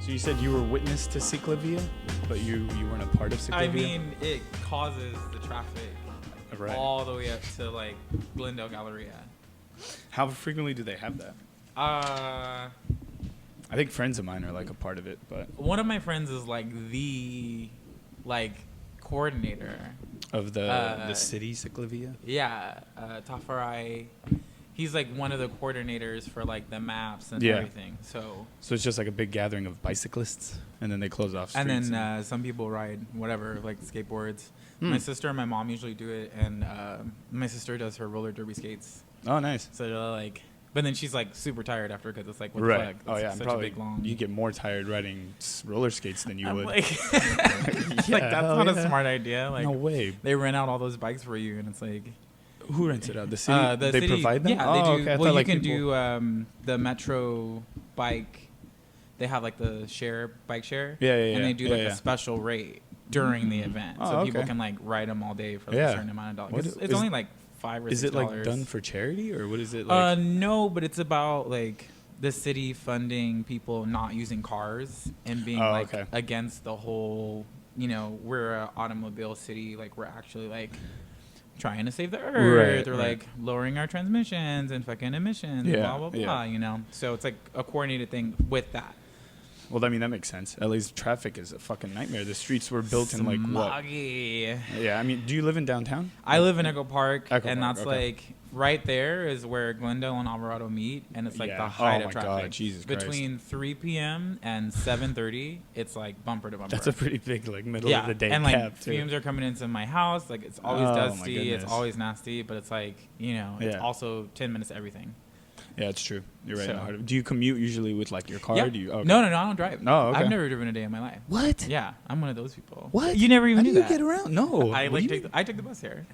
So you said you were witness to Ciclavia, but you weren't a part of Ciclavia? I mean, it causes the traffic right. all the way up to like Glendale Galleria. How frequently do they have that? I think friends of mine are like a part of it, but one of my friends is like the coordinator of the city Ciclavia. Yeah, Tafarai. He's like one of the coordinators for like the maps and everything. So it's just like a big gathering of bicyclists, and then they close off streets. And then some people ride whatever, like skateboards. My sister and my mom usually do it, and my sister does her roller derby skates. Oh, nice. So they're like, but then she's like super tired after because it's like what right. the fuck? Oh yeah, such probably a big long. You get more tired riding roller skates than you would. Like, that's not a smart idea. Like, no way. They rent out all those bikes for you, and it's like. Who rents it out? The city? They city, provide them? Yeah, they do. Okay. Well, you like can do the Metro bike. They have like the bike share. Yeah. And they do like a special rate during the event. So people can like ride them all day for like, a certain amount of dollars. It's only like $5 or $6. Is it like done for charity or what is it like? No, but it's about like the city funding people not using cars and being against the whole, we're an automobile city. Like we're actually like trying to save the earth or like lowering our transmissions and fucking emissions, blah, blah, blah, So it's like a coordinated thing with that. Well, I mean, that makes sense. At least traffic is a fucking nightmare. The streets were built in like what? Yeah, I mean, do you live in downtown? I live in Echo Park, and that's like right there is where Glendale and Alvarado meet, and it's like the height of traffic. God, Jesus Christ. Between 3 p.m. and 7:30, it's like bumper to bumper. That's a pretty big like middle of the day and gap, like fumes are coming into my house. Like it's always dusty, it's always nasty, but it's like it's also 10 minutes to everything. Yeah, it's true. You're right. So, do you commute usually with like your car? Yeah. Do you? Okay. No, I don't drive. No, okay. I've never driven a day in my life. What? Yeah, I'm one of those people. What? You never even knew that. How do you get around? No. I took the bus here.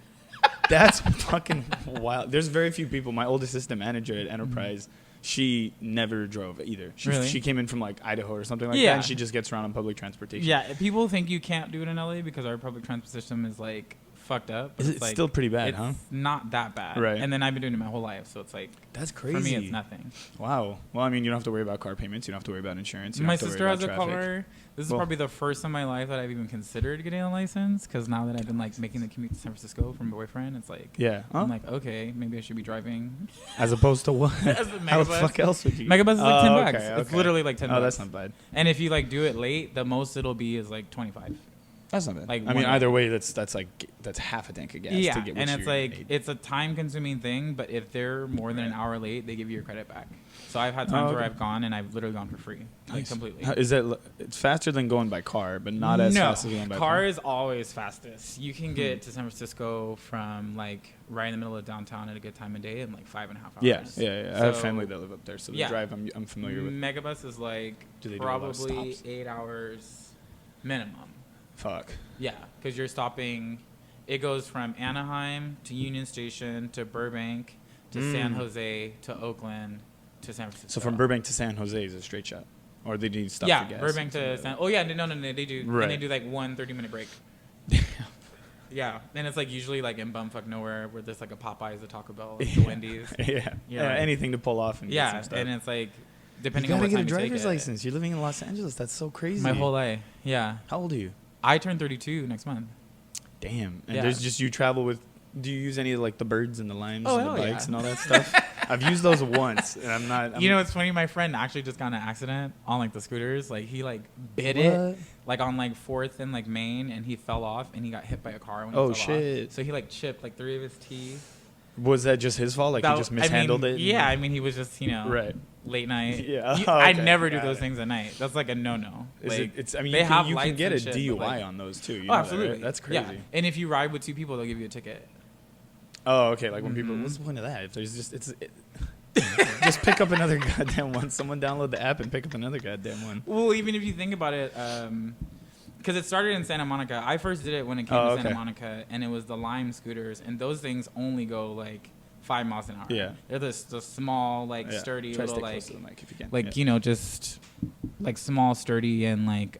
That's fucking wild. There's very few people. My old assistant manager at Enterprise, she never drove either. She came in from like Idaho or something like that, and she just gets around on public transportation. Yeah, people think you can't do it in LA because our public transport system is like fucked up. Is it still pretty bad, it's not that bad. Right. And then I've been doing it my whole life, so it's like that's crazy. For me, it's nothing. Wow. Well, I mean, you don't have to worry about car payments. You don't have to worry about insurance. My sister has a car. This is probably the first time in my life that I've even considered getting a license because now that I've been like making the commute to San Francisco from my boyfriend, it's like I'm like, okay, maybe I should be driving. As opposed to what? How the fuck else would you? Megabus is like $10. It's literally like $10. Oh, that's not bad. And if you like do it late, the most it'll be is like 25. That's not bad. Like, I mean, either way, that's half a tank of gas. Yeah, to get and it's like it's a time-consuming thing. But if they're more than an hour late, they give you your credit back. So I've had times where I've gone and I've literally gone for free, like completely. Is that it's faster than going by car, but not as fast as going by car? Is always fastest. You can get to San Francisco from like right in the middle of downtown at a good time of day in like 5.5 hours. Yeah. So, I have family that live up there, so the drive I'm familiar with. Megabus is like probably 8 hours minimum. Fuck. Yeah, because you're stopping. It goes from Anaheim to Union Station to Burbank to San Jose to Oakland to San Francisco. So from Burbank to San Jose is a straight shot, or they need to stop for gas. Yeah, Burbank to San. Oh yeah, no, they do. Right. And they do like 1 30-minute break. Yeah, and it's like usually like in bumfuck nowhere where there's like a Popeyes, a Taco Bell, like the Wendy's. Anything to pull off and get some stuff. And it's like depending on what time you take it. You gotta get a driver's license. You're living in Los Angeles. That's so crazy. My whole life. Yeah. How old are you? I turn 32 next month. Damn. And there's just you travel with. Do you use any of like the birds and the limes and the bikes and all that stuff? I've used those once, and I'm not. You know, it's funny. My friend actually just got in an accident on like the scooters. Like he like bit it like on like 4th and like Main, and he fell off and he got hit by a car when he fell shit! Off. So he like chipped like 3 of his teeth. Was that just his fault? Like he just mishandled it? Yeah, I mean he was just late night. Yeah, I never do those things at night. That's like a no. Like, you can get a DUI on those too. Absolutely. That, right? That's crazy. Yeah. And if you ride with 2 people, they'll give you a ticket. Oh, okay. Like when people, what's the point of that? If there's just just pick up another goddamn one. Someone download the app and pick up another goddamn one. Well, even if you think about it, because it started in Santa Monica. I first did it when it came to Santa Monica, and it was the Lime scooters, and those things only go like 5 miles an hour. Yeah, they're the small, like sturdy little like just like small, sturdy, and like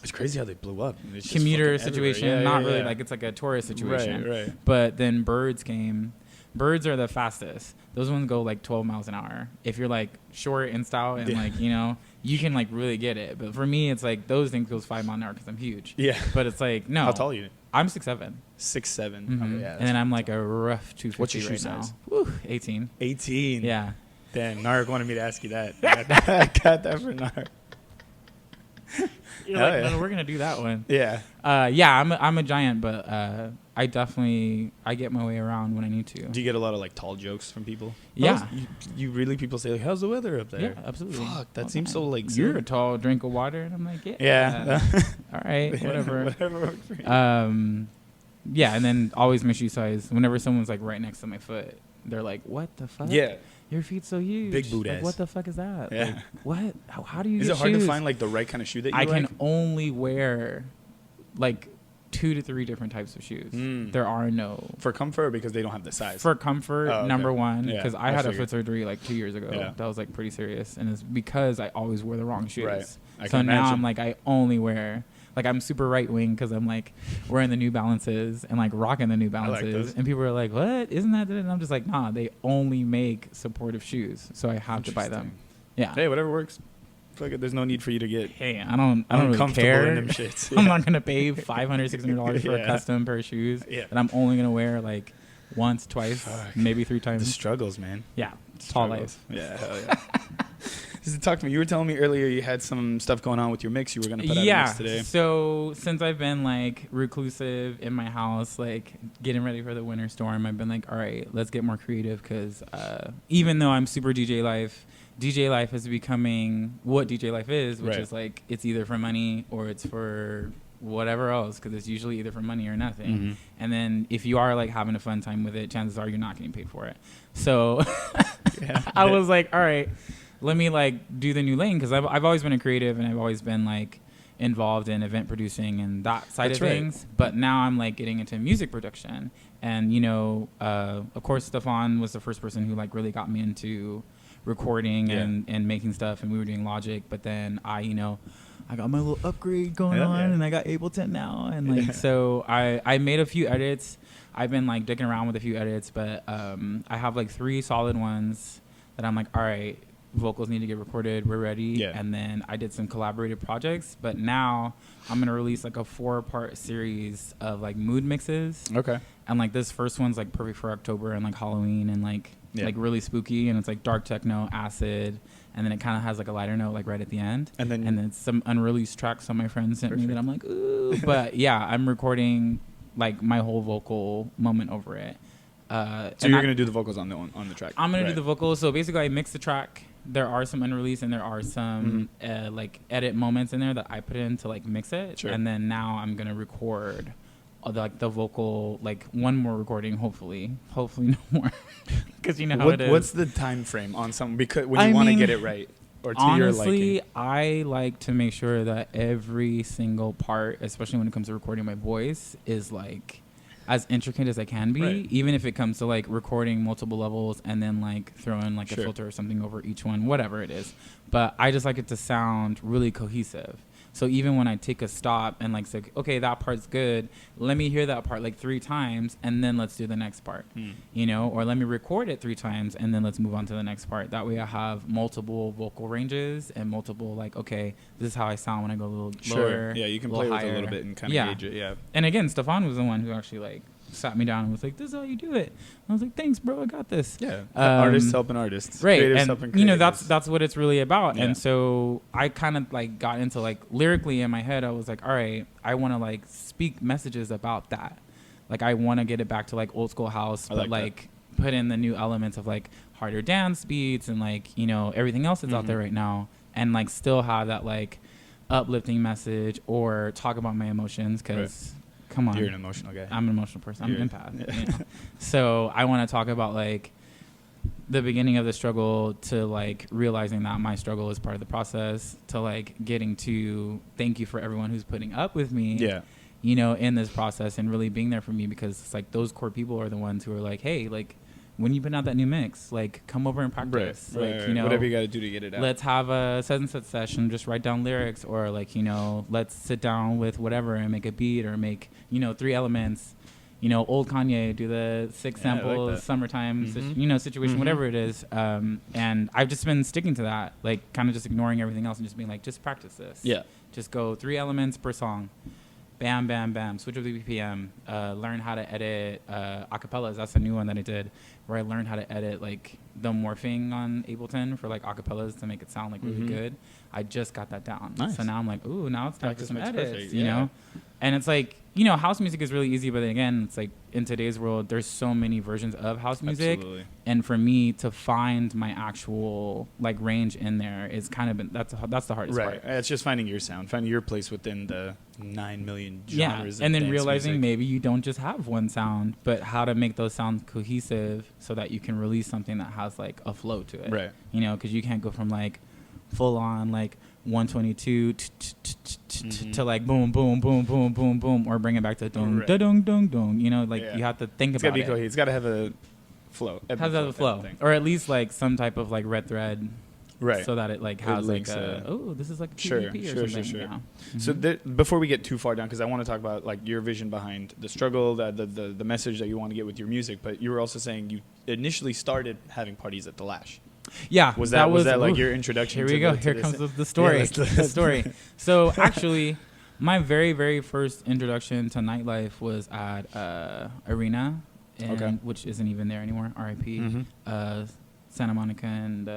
it's crazy how they blew up. It's commuter situation, not really like it's like a tourist situation. Right. But then birds came. Birds are the fastest. Those ones go like 12 miles an hour. If you're like short and stout and like, you know, you can like really get it. But for me, it's like those things goes 5 miles an hour because I'm huge. Yeah. But it's like, no. How tall are you? I'm 6'7". 6'7". Mm-hmm. Okay, yeah. And then I'm like a rough 250 What's your shoe right size? now. Woo, 18. 18. Yeah. Damn, Narek wanted me to ask you that. I got that for Narek. You're like, no, we're gonna do that one. Yeah. Yeah, I'm a giant, but I get my way around when I need to. Do you get a lot of like tall jokes from people? Yeah. You really, people say like, how's the weather up there? Yeah, absolutely. Fuck, that seems so like. You're a tall drink of water, and I'm like, yeah. Yeah. All right, whatever. Whatever works for you. Yeah, and then always my shoe size. Whenever someone's like right next to my foot, they're like, what the fuck? Yeah. Your feet's so huge. Big boot like, ass. what the fuck is that? Yeah. Like, what? How do you? Is get it hard shoes? to find like the right kind of shoe that you I like? can only wear like 2 to 3 different types of shoes. There are no for comfort or because they don't have the size. For comfort, number one, because I had a foot surgery like 2 years ago. Yeah. That was like pretty serious, and it's because I always wear the wrong shoes. Right. So now I'm like I only wear. Like, I'm super right wing because I'm, like, wearing the New Balances and, like, rocking the New Balances. Like and people are like, what? Isn't that? And I'm just like, nah, they only make supportive shoes. So I have to buy them. Yeah. Hey, whatever works. Fuck it. There's no need for you to get I don't really care. In them shits. Yeah. I'm not going to pay $500, $600 for a custom pair of shoes that I'm only going to wear, like, once, twice, maybe 3 times. The struggles, man. Yeah. Tall life. Yeah, hell yeah. Talk to me. You were telling me earlier you had some stuff going on with your mix. You were going to put out a mix today. So since I've been like reclusive in my house, like getting ready for the winter storm, I've been like, all right, let's get more creative because even though I'm super DJ life is becoming what DJ life is, which is like it's either for money or it's for whatever else because it's usually either for money or nothing. Mm-hmm. And then if you are like having a fun time with it, chances are you're not getting paid for it. So I was like, all right. Let me like do the new lane because I've always been a creative and I've always been like involved in event producing and that side of things. But now I'm like getting into music production and you know, of course, Stefan was the first person who like really got me into recording and making stuff and we were doing Logic. But then I got my little upgrade going on and I got Ableton now and like so I made a few edits. I've been like dicking around with a few edits, but I have like 3 solid ones that I'm like, all right. Vocals need to get recorded. We're ready. And then I did some collaborative projects, but now I'm going to release like a 4-part series of like mood mixes. Okay. And like this first one's like perfect for October and like Halloween and like really spooky. And it's like dark techno, acid. And then it kind of has like a lighter note like right at the end. And then some unreleased tracks some of my friends sent me that I'm like, ooh. But yeah, I'm recording like my whole vocal moment over it. So you're going to do the vocals on the track? I'm going to do the vocals. So basically I mix the track. There are some unreleased and there are some like edit moments in there that I put in to like mix it. Sure. And then now I'm going to record the vocal, like one more recording, hopefully no more. Because you know how it is. What's the time frame on something? Because when you want to get it right. Or to honestly, your liking? I like to make sure that every single part, especially when it comes to recording my voice, is like as intricate as I can be, even if it comes to like recording multiple levels and then like throwing like a filter or something over each one, whatever it is. But I just like it to sound really cohesive. So even when I take a stop and like say, okay, that part's good, let me hear that part like 3 times and then let's do the next part, you know, or let me record it 3 times and then let's move on to the next part. That way I have multiple vocal ranges and multiple like, okay, this is how I sound when I go a little lower. Yeah, you can play with it a little bit and kind of gauge it. Yeah. And again, Stefan was the one who actually like sat me down and was like, this is how you do it. And I was like, thanks, bro, I got this. Yeah. Artists helping artists. Right. Creatives and helping creatives. you know, that's what it's really about. Yeah. And so I kind of like got into like lyrically in my head, I was like, all right, I want to like speak messages about that. Like I want to get it back to like old school house, but like put in the new elements of like harder dance beats and like, you know, everything else that's out there right now and like still have that like uplifting message or talk about my emotions because come on. You're an emotional guy. I'm an emotional person. I'm an empath. Yeah. You know? So I want to talk about like the beginning of the struggle to like realizing that my struggle is part of the process to like getting to thank you for everyone who's putting up with me. Yeah. You know, in this process and really being there for me because it's like those core people are the ones who are like, hey, like when you put out that new mix, like come over and practice. Like, you know, whatever you got to do to get it out. Let's have a set and set session, just write down lyrics or like, you know, let's sit down with whatever and make a beat or make, you know, 3 elements, old Kanye, do the 6 samples, like summertime, situation, whatever it is. And I've just been sticking to that, like kind of just ignoring everything else and just being like, just practice this. Yeah. Just go 3 elements per song. Bam, bam, bam. Switch up the BPM. Learn how to edit acapellas. That's a new one that I did, where I learned how to edit like the morphing on Ableton for like acapellas to make it sound like really good. I just got that down. Nice. So now I'm like, ooh, now it's time for some edits. Perfect. You know, and it's like, house music is really easy, but then again, it's like in today's world, there's so many versions of house music. Absolutely. And for me to find my actual like range in there is kind of that's the hardest part. It's just finding your sound, finding your place within the 9 million genres. And then realizing music. Maybe you don't just have one sound, but how to make those sounds cohesive so that you can release something that has like a flow to it. Right. Because you can't go from like full on like 122 to like boom, boom, boom, boom, boom, boom, or bring it back to dong, da dong, dong, dong. You have to think about it. It's got to be It's got to have a flow. It has to have a flow, or at least like some type of like red thread. Right. So that it like has like this is like a PvP or something. Sure. Yeah. So before we get too far down, because I want to talk about like your vision behind the struggle, the message that you want to get with your music, but you were also saying you initially started having parties at the Lash. Yeah. Was that like your introduction? Here we go. Here comes the story. Yeah, the story. So actually, my very, very first introduction to nightlife was at Arena, which isn't even there anymore. R.I.P. Santa Monica and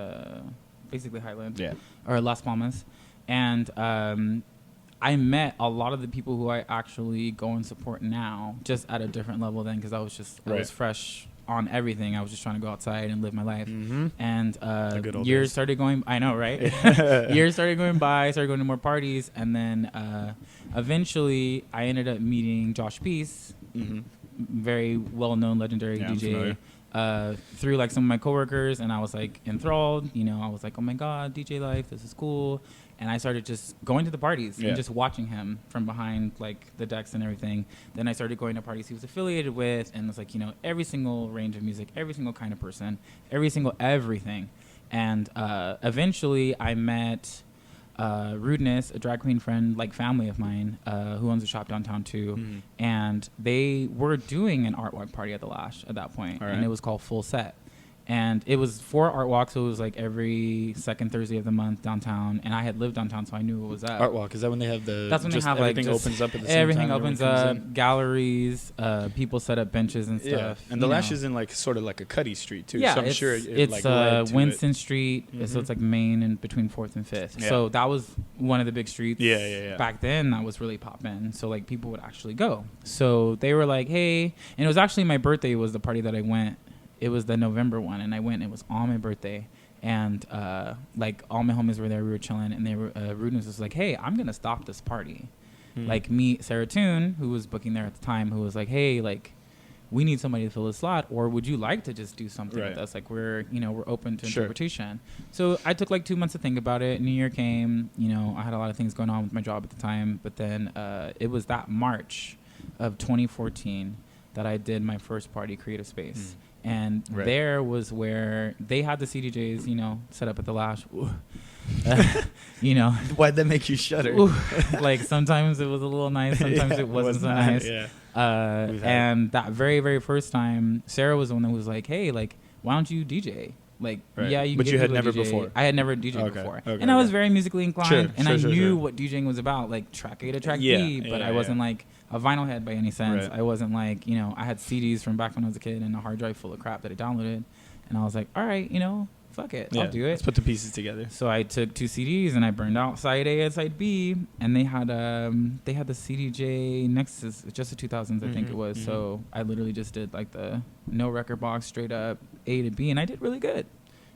basically Highland, or Las Palmas, and I met a lot of the people who I actually go and support now, just at a different level then, because I was fresh on everything. I was just trying to go outside and live my life. And years started going, I know, right? Years started going by, started going to more parties, and then eventually I ended up meeting Josh Peace, very well-known, legendary DJ, through like some of my coworkers, and I was like enthralled. I was like, oh my God, DJ life, this is cool. And I started just going to the parties and just watching him from behind like the decks and everything. Then I started going to parties he was affiliated with, and it's like, every single range of music, every single kind of person, every single everything. And eventually I met Rudeness, a drag queen friend, like family of mine, who owns a shop downtown too. And they were doing an art walk party at the Lash at that point, and it was called Full Set. And it was 4 art walks, so it was like every second Thursday of the month downtown. And I had lived downtown, so I knew what was up. Art walk, is that when they have the? That's when they have like everything opens up at the same time. Everything opens up, galleries, people set up benches and stuff. And the Lash is in like sort of like a Cuddy Street too. Yeah, so I'm sure it's like Winston Street, so it's like Main and between 4th and 5th. Yeah. So that was one of the big streets. Yeah. Back then, that was really popping. So like people would actually go. So they were like, hey, and it was actually my birthday was the party that I went. It was the November one, and I went. It was on my birthday, and like all my homies were there. We were chilling, and they were Rudeness was like, "Hey, I'm gonna stop this party." Like me, Sarah Toon, who was booking there at the time, who was like, "Hey, like, we need somebody to fill the slot, or would you like to just do something with us? Like, we're open to interpretation." So I took like 2 months to think about it. New Year came. I had a lot of things going on with my job at the time, but then it was that March of 2014 that I did my first party, Creative Space. And there was where they had the CDJs, set up at the Lash. Why'd that make you shudder? Like sometimes it was a little nice, sometimes it wasn't so nice. And that very, very first time, Sarah was the one that was like, "Hey, like, why don't you DJ?" Like, you. But you had never DJ. before. I had never DJed before, and I was very musically inclined, and I knew what DJing was about, like track A to track B. But I wasn't like a vinyl head by any sense. I wasn't like, I had CDs from back when I was a kid and a hard drive full of crap that I downloaded, and I was like, all right, fuck it, I'll do it. Let's put the pieces together. So I took 2 CDs and I burned out side A and side B, and they had the CDJ Nexus, just the 2000s, I think it was. So I literally just did like the no record box, straight up A to B, and I did really good.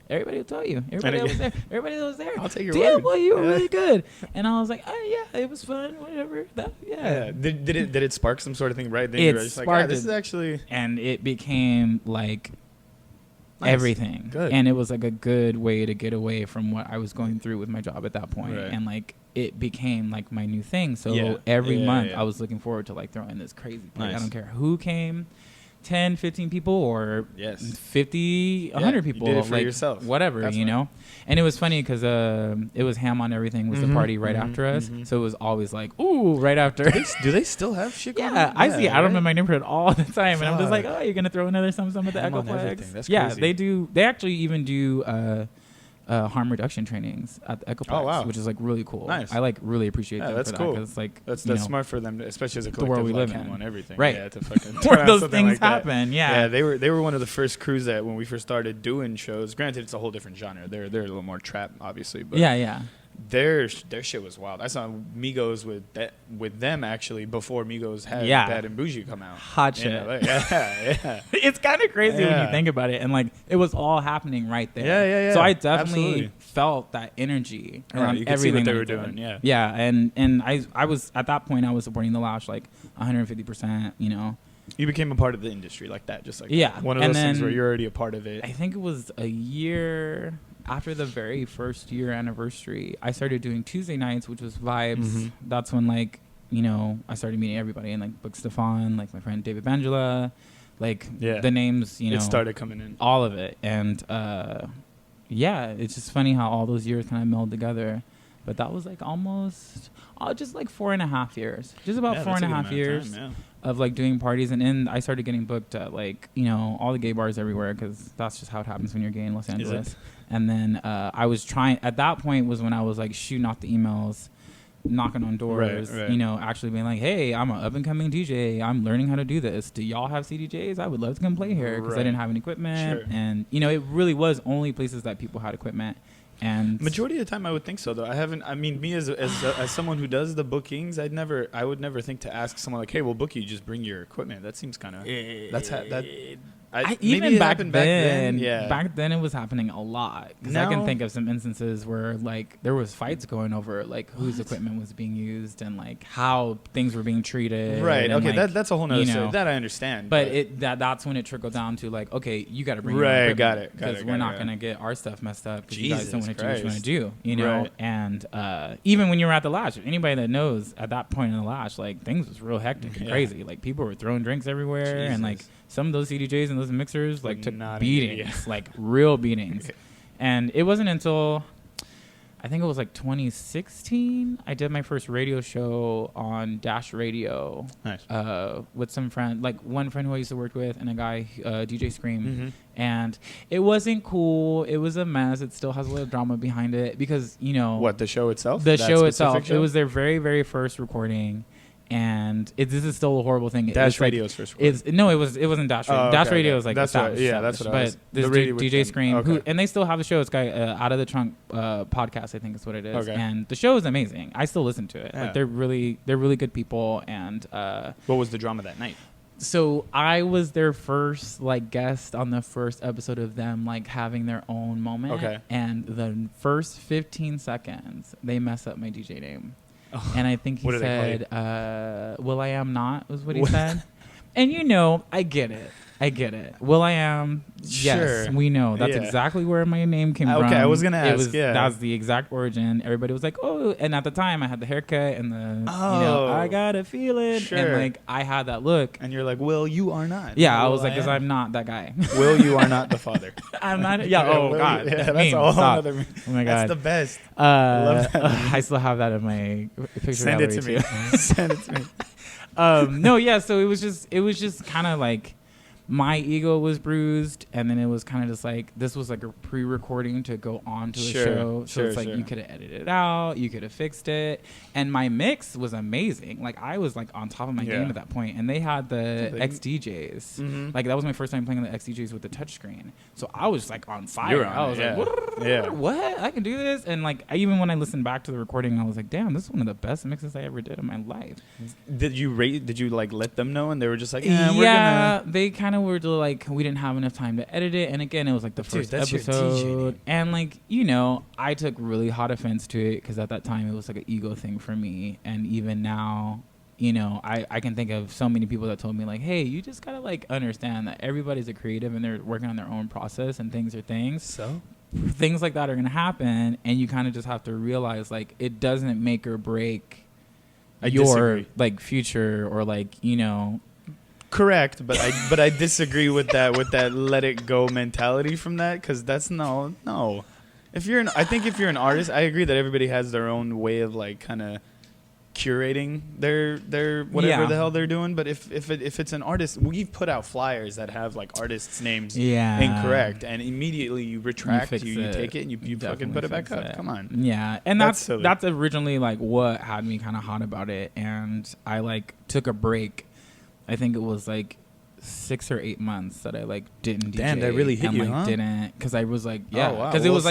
Everybody will tell you. Everybody that was there. I'll take your word. Damn, boy, you were really good. And I was like, oh yeah, it was fun. Whatever. Did it spark some sort of thing right then? It you were just sparked. Like, this is actually. And it became like nice. Everything. Good. And it was like a good way to get away from what I was going through with my job at that point. And like it became like my new thing. So every month I was looking forward to like throwing this crazy party. I don't care who came. 10, 15 people or 50, 100 people. You did it for like yourself. Whatever, That's you know? And it was funny because it was Ham on Everything was the party right after us. So it was always like, ooh, right after. Do they still have shit going on? Yeah, I see Adam in my neighborhood all the time. And I'm just like, oh, you're going to throw another some at the Echoplex? That's yeah, crazy. they do. They actually even do harm reduction trainings at the Echoplex, which is like really cool. Nice. I like really appreciate them that's for cool. that. Cause like, that's smart for them, especially as a the world collective we like live Ham in. on Everything. Right. Yeah, to fucking where those something things like that. happen. Yeah. Yeah, they were one of the first crews that when we first started doing shows. Granted, it's a whole different genre. They're a little more trap, obviously. But yeah. Their shit was wild. I saw Migos with them actually before Migos had Bad and Bougie come out. Hot shit. Yeah. It's kind of crazy when you think about it, and like it was all happening right there. Yeah. So I definitely felt that energy around everything they were doing. Yeah, and I was at that point I was supporting the Lash like 150%. You know. You became a part of the industry like that, just like that. One of those things where you're already a part of it. I think it was a year after the very first year anniversary, I started doing Tuesday nights, which was Vibes. That's when like, you know, I started meeting everybody and like Book Stefan, like my friend David Bangela, like the names, you know. It started coming in. All of it. And it's just funny how all those years kind of meld together. But that was like almost just like 4.5 years. Just about 4.5 years of like doing parties. And then I started getting booked at like, you know, all the gay bars everywhere because that's just how it happens when you're gay in Los Angeles. And then I was trying, at that point was when I was like shooting off the emails, knocking on doors, you know, actually being like, hey, I'm an up and coming DJ. I'm learning how to do this. Do y'all have CDJs? I would love to come play here because I didn't have any equipment. And, you know, it really was only places that people had equipment. And majority of the time I would think so though. Me as someone who does the bookings, I would never think to ask someone like, hey, we'll book you, just bring your equipment. That seems kind of even back then it was happening a lot because I can think of some instances where like there was fights going over like whose equipment was being used and like how things were being treated. Right. And, okay. like, that's a whole nother story. That I understand. But that's when it trickled down to like, okay, you got to bring your equipment. Got it. Because we're not gonna get our stuff messed up because you guys don't want to do what you want to do. You know. And even when you were at the Lash, anybody that knows at that point in the Lash, like things was real hectic and crazy. Like people were throwing drinks everywhere and like. Some of those CDJs and those mixers like took beatings, like real beatings. And it wasn't until I think it was like 2016 I did my first radio show on Dash Radio. Nice. With some friend, like one friend who I used to work with and a guy, DJ Scream. And it wasn't cool. It was a mess. It still has a little drama behind it because, you know. What, the show itself? The show itself. It was their very, very first recording. And this is still a horrible thing. Dash Radio's first recording. No, it wasn't Dash Radio. Dash Radio is like that's established. That's what I was. But this DJ Scream, and they still have the show. It's got Out of the Trunk podcast, I think is what it is. Okay. And the show is amazing. I still listen to it. Yeah. Like they're really good people. And what was the drama that night? So I was their first like guest on the first episode of them like having their own moment. Okay. And the first 15 seconds, they mess up my DJ name. And I think he said, Willyouarenot was what he said. And you know, I get it. Willyouarenot, yes, we know. That's exactly where my name came from. Okay, I was going to ask, That's the exact origin. Everybody was like, oh, and at the time I had the haircut and you know, I gotta feel it. Sure. And like, I had that look. And you're like, well, you are not. Yeah, I was like, because I'm not that guy. Will, you are not the father. I'm not, oh God. Yeah, that's a whole other meme. Oh my God. That's the best. I love that. I still have that in my picture. Send it to me. Send it to me. No, yeah, so it was just kind of like, my ego was bruised, and then it was kind of just like, this was like a pre-recording to go on to a show. So it's like, you could have edited it out, you could have fixed it. And my mix was amazing. Like, I was like on top of my game at that point. And they had the XDJs. Like, that was my first time playing the XDJs with the touchscreen. So I was like on fire. I was like, what? I can do this? And like, even when I listened back to the recording, I was like, damn, this is one of the best mixes I ever did in my life. Did you like let them know? And they were just like, they kind of were like, we didn't have enough time to edit it. And again, it was like the first episode. And like, you know, I took really hot offense to it because at that time it was like an ego thing for me. And even now, you know, I can think of so many people that told me like, hey, you just gotta like understand that everybody's a creative and they're working on their own process and things are things. So things like that are gonna happen, and you kind of just have to realize like it doesn't make or break your like future or like, you know, Correct, but I disagree with that let it go mentality from that, because that's no. I think if you're an artist, I agree that everybody has their own way of like kind of curating their whatever the hell they're doing. But if it's an artist, we've put out flyers that have like artists' names incorrect, and immediately you retract, you take it and you fucking put it back up. Come on. Yeah, and that's originally like what had me kind of hot about it, and I like took a break. I think it was like 6 or 8 months that I like didn't DJ. Damn, that really hit you, huh? Didn't, because I was like, because it was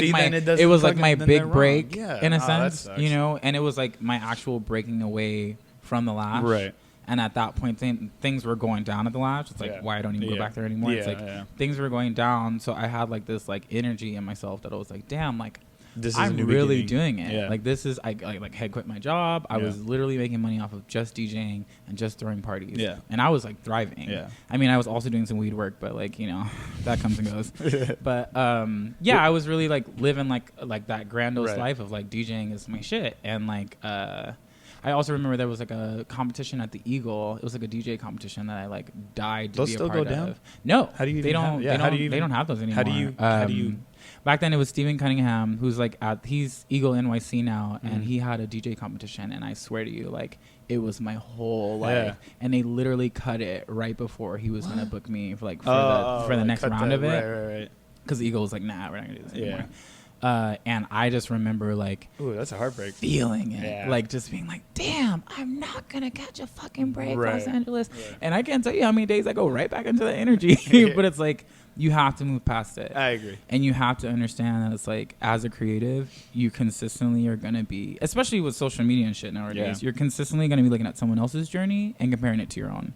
like my big break in a sense, you know, and it was like my actual breaking away from the Lash. Right. And at that point, things were going down at the Lash. It's like, why I don't even go back there anymore. It's like things were going down, so I had like this like energy in myself that I was like, damn, like I'm really doing it. Yeah. Like this is I like had quit my job. I was literally making money off of just DJing and just throwing parties. Yeah. And I was like thriving. Yeah. I mean, I was also doing some weed work, but like, you know, that comes and goes. But I was really like living like that grandiose life of like DJing is my shit. And like I also remember there was like a competition at the Eagle. It was like a DJ competition that I like died to be a part of. Those still go down? No. How do you? They don't have those anymore. How do you? Back then it was Stephen Cunningham, who's like he's Eagle NYC now, and he had a DJ competition, and I swear to you, like it was my whole life, and they literally cut it right before he was gonna book me for like for the next round of it, right. Because Eagle was like, nah, we're not gonna do this anymore. And I just remember like, ooh, that's a heartbreak. Feeling it, like just being like, damn, I'm not gonna catch a fucking break, Los Angeles. And I can't tell you how many days I go right back into the energy, but it's like you have to move past it. I agree. And you have to understand that it's like, as a creative, you consistently are gonna be, especially with social media and shit nowadays, you're consistently gonna be looking at someone else's journey and comparing it to your own,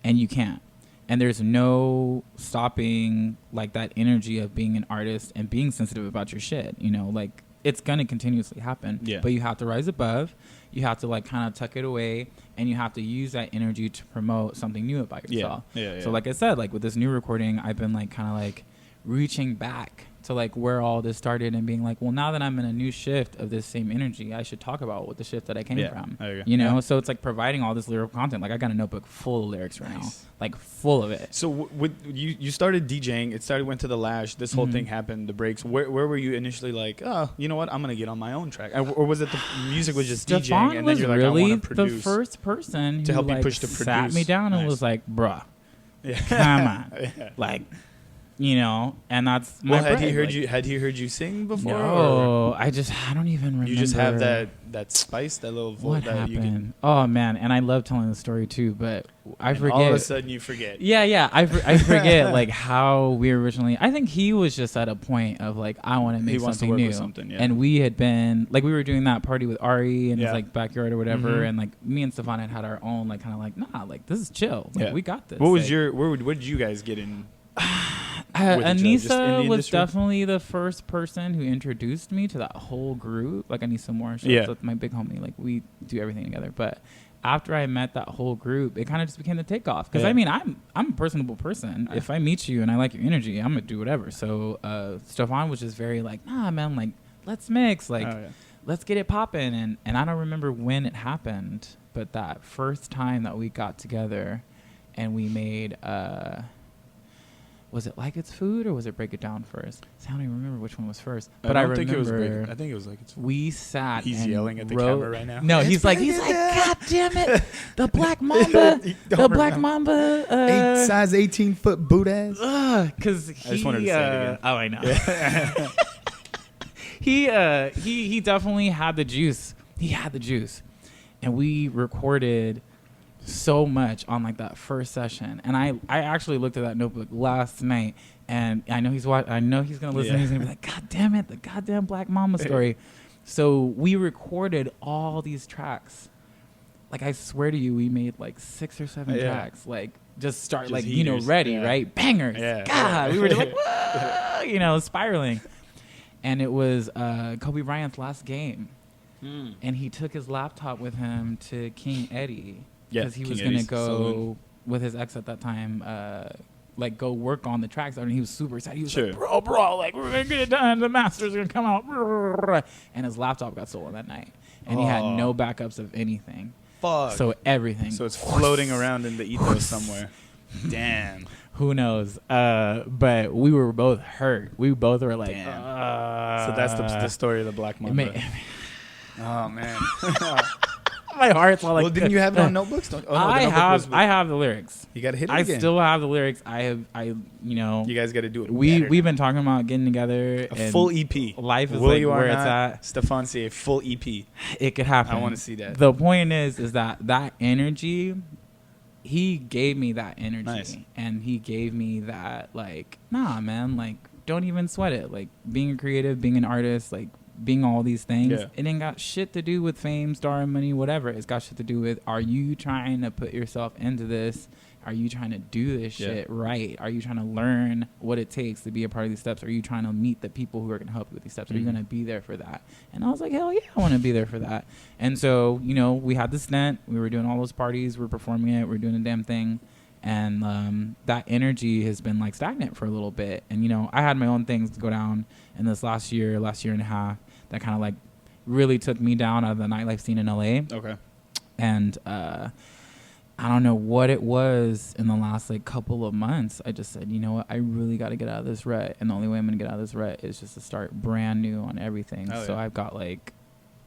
and you can't. And there's no stopping like that energy of being an artist and being sensitive about your shit. You know, like it's going to continuously happen. Yeah. But you have to rise above. You have to like kind of tuck it away, and you have to use that energy to promote something new about yourself. So like I said, like with this new recording, I've been like kind of like reaching back to like where all this started and being like, well, now that I'm in a new shift of this same energy, I should talk about what the shift that I came from. You know, so it's like providing all this lyrical content. Like I got a notebook full of lyrics right now, like full of it. So you started DJing. It went to the Lash. This whole thing happened. The breaks. Where were you initially like, oh, you know what? I'm gonna get on my own track, or was it the music was just DJing, and then you're like, really I want to produce? The first person to help you like, push to produce. Sat me down and was like, bruh, come on, like. You know, and that's my had he heard had he heard you sing before? No, I don't even remember. You just have that spice, that little voice. What happened? Oh man, and I love telling the story too, but I forget. All of a sudden, you forget. Yeah, I forget like how we originally. I think he was just at a point of like, I want to make something new, and we had been like, we were doing that party with Ari in his like backyard or whatever, and like me and Stefan had our own like kind of like, nah, like this is chill, like we got this. What was where did you guys get in? Anissa was definitely the first person who introduced me to that whole group. Like Anissa Moore, that's my big homie. Like we do everything together. But after I met that whole group, it kind of just became the takeoff. Because I mean, I'm a personable person. If I meet you and I like your energy, I'm gonna do whatever. So Stefan was just very like, nah, man, like let's mix, like let's get it popping. And I don't remember when it happened, but that first time that we got together and we made. Was it Like It's Food or was it Break It Down first? I don't even remember which one was first. But I think it was I think it was Like It's Food. We sat. He's yelling at the camera right now. No, he's like, God damn it, the Black Mamba, the Black Mamba, size 18-foot boot ass. Because I just wanted to say it again. Oh, I know. He definitely had the juice. He had the juice, and we recorded so much on like that first session, and I actually looked at that notebook last night, and I know he's gonna listen. He's gonna be like, God damn it, the goddamn Black Mama story. So we recorded all these tracks. Like I swear to you, we made like 6 or 7 tracks. Like just like heaters. Ready, right? Bangers. God, we were just like, whoa, spiraling. And it was Kobe Bryant's last game, and he took his laptop with him to King Eddie. Because he was going to go with his ex at that time, like go work on the tracks. And he was super excited. He was like, bro, like we're going to get it done. The master's going to come out. And his laptop got stolen that night. And he had no backups of anything. Fuck. So everything. So it's floating around in the ethos somewhere. Damn. Who knows? But we were both hurt. We both were like, so that's the story of the Black Mamba. Oh man. My heart's all like. Well, didn't you have it on notebooks? No, I have the lyrics. You gotta hit it I again. still have the lyrics. You guys gotta do it. We've been talking about getting together. A full EP. Life is like where it's at. Stefan say a full EP. It could happen. I want to see that. The point is that energy. He gave me that energy, nice. And he gave me that like, nah, man, like don't even sweat it. Like being a creative, being an artist, like. Being all these things, it ain't got shit to do with fame, star, money, whatever. It's got shit to do with, are you trying to put yourself into this? Are you trying to do this shit right? Are you trying to learn what it takes to be a part of these steps? Are you trying to meet the people who are going to help you with these steps? Are you going to be there for that? And I was like, hell yeah, I want to be there for that. And so, we had the stint. We were doing all those parties. We were performing it. We were doing the damn thing. And that energy has been like stagnant for a little bit. And, I had my own things to go down in this last year and a half. That kind of like really took me down out of the nightlife scene in LA. Okay. And I don't know what it was in the last like couple of months. I just said, you know what, I really got to get out of this rut. And the only way I'm going to get out of this rut is just to start brand new on everything. So I've got like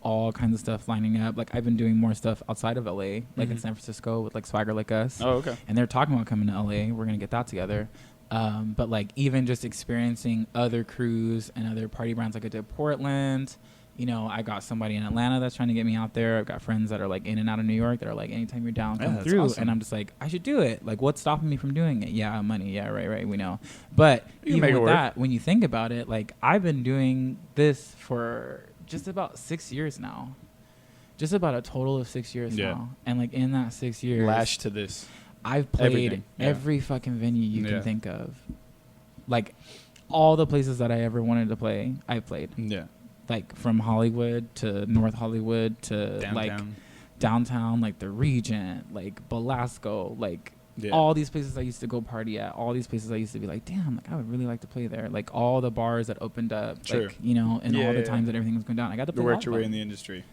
all kinds of stuff lining up. Like I've been doing more stuff outside of LA, like in San Francisco with like Swagger Like Us. Oh, okay. And they're talking about coming to LA. We're going to get that together. But like even just experiencing other crews and other party brands, like I did Portland, I got somebody in Atlanta that's trying to get me out there. I've got friends that are like in and out of New York that are like, anytime you're down, come through. Awesome. And I'm just like, I should do it. Like what's stopping me from doing it? Yeah, money. Yeah, right. We know. But even with that, when you think about it, like I've been doing this for just about 6 years now. Just about a total of 6 years now. And like in that 6 years. Lashed to this. I've played every fucking venue you can think of. Like, all the places that I ever wanted to play, I've played. Yeah. Like, from Hollywood to North Hollywood to, downtown. Like, downtown, like, the Regent, like, Belasco, like, all these places I used to go party at, all these places I used to be like, damn, like, I would really like to play there. Like, all the bars that opened up, like, and all the times that everything was going down. I got to play. You worked your way in the industry.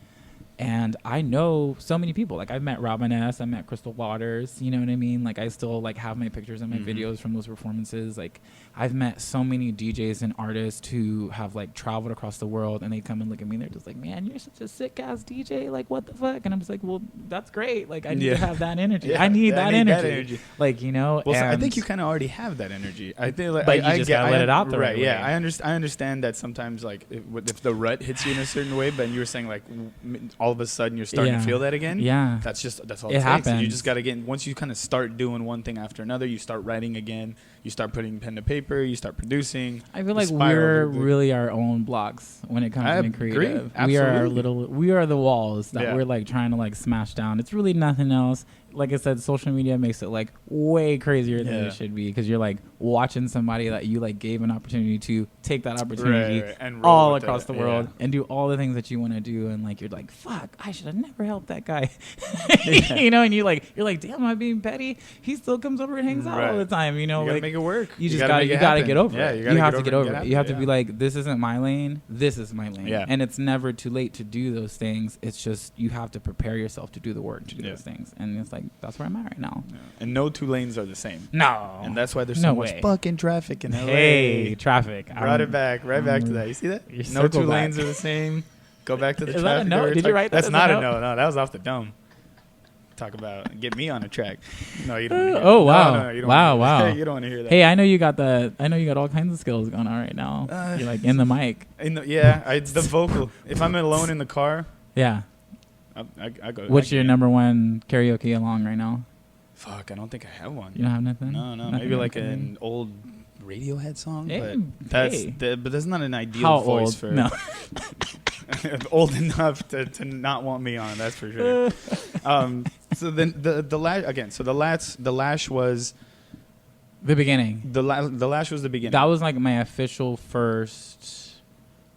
And I know so many people. Like, I've met Robin S. I met Crystal Waters. You know what I mean? Like, I still, like, have my pictures and my videos from those performances. Like, I've met so many DJs and artists who have, like, traveled across the world. And they come and look at me. And they're just like, man, you're such a sick-ass DJ. Like, what the fuck? And I'm just like, well, that's great. Like, I need to have that energy. I need that energy. Like, Well, so I think you kind of already have that energy. I think, like, but you just got to let it out the right way. Yeah, I understand that sometimes, like, if the rut hits you in a certain way, but you were saying, like, all of a sudden you're starting to feel that again. Yeah, that's all it takes. Happens. You just got to get, once you kind of start doing one thing after another, you start writing again, you start putting pen to paper, you start producing. I feel like we're really our own blocks when it comes to being creative. We are the walls that we're like trying to like smash down. It's really nothing else. Like I said, social media makes it like way crazier than it should be, because you're like watching somebody that you like gave an opportunity to take that opportunity and all across the world and do all the things that you want to do, and like you're like, fuck, I should have never helped that guy. And you're like, damn, am I being petty? He still comes over and hangs out all the time. You gotta like, make it work. You just gotta get over it. You have to get over it. You have to be like, this isn't my lane. This is my lane. And it's never too late to do those things. It's just you have to prepare yourself to do the work to do those things. And it's like, that's where I'm at right now. And no two lanes are the same. No. And that's why there's so much fucking traffic in LA. Hey, traffic. Brought it back, right back to that. You see that? No two lanes are the same. Go back to the traffic. That a no? Did you write that? That's not a no. No, that was off the dome. Talk about get me on a track. No, you don't. Oh wow! No, you don't wow! You don't want to hear that. Hey, I know you got all kinds of skills going on right now. You're like in the mic. The vocal. If I'm alone in the car. Yeah. I go. What's your number one karaoke along right now? Fuck, I don't think I have one. You don't have nothing? No. Maybe like an old Radiohead song, but that's not an ideal voice for. No. Old enough to not want me on. That's for sure. So then the lash again. So the lash was the beginning. The lash was the beginning. That was like my official first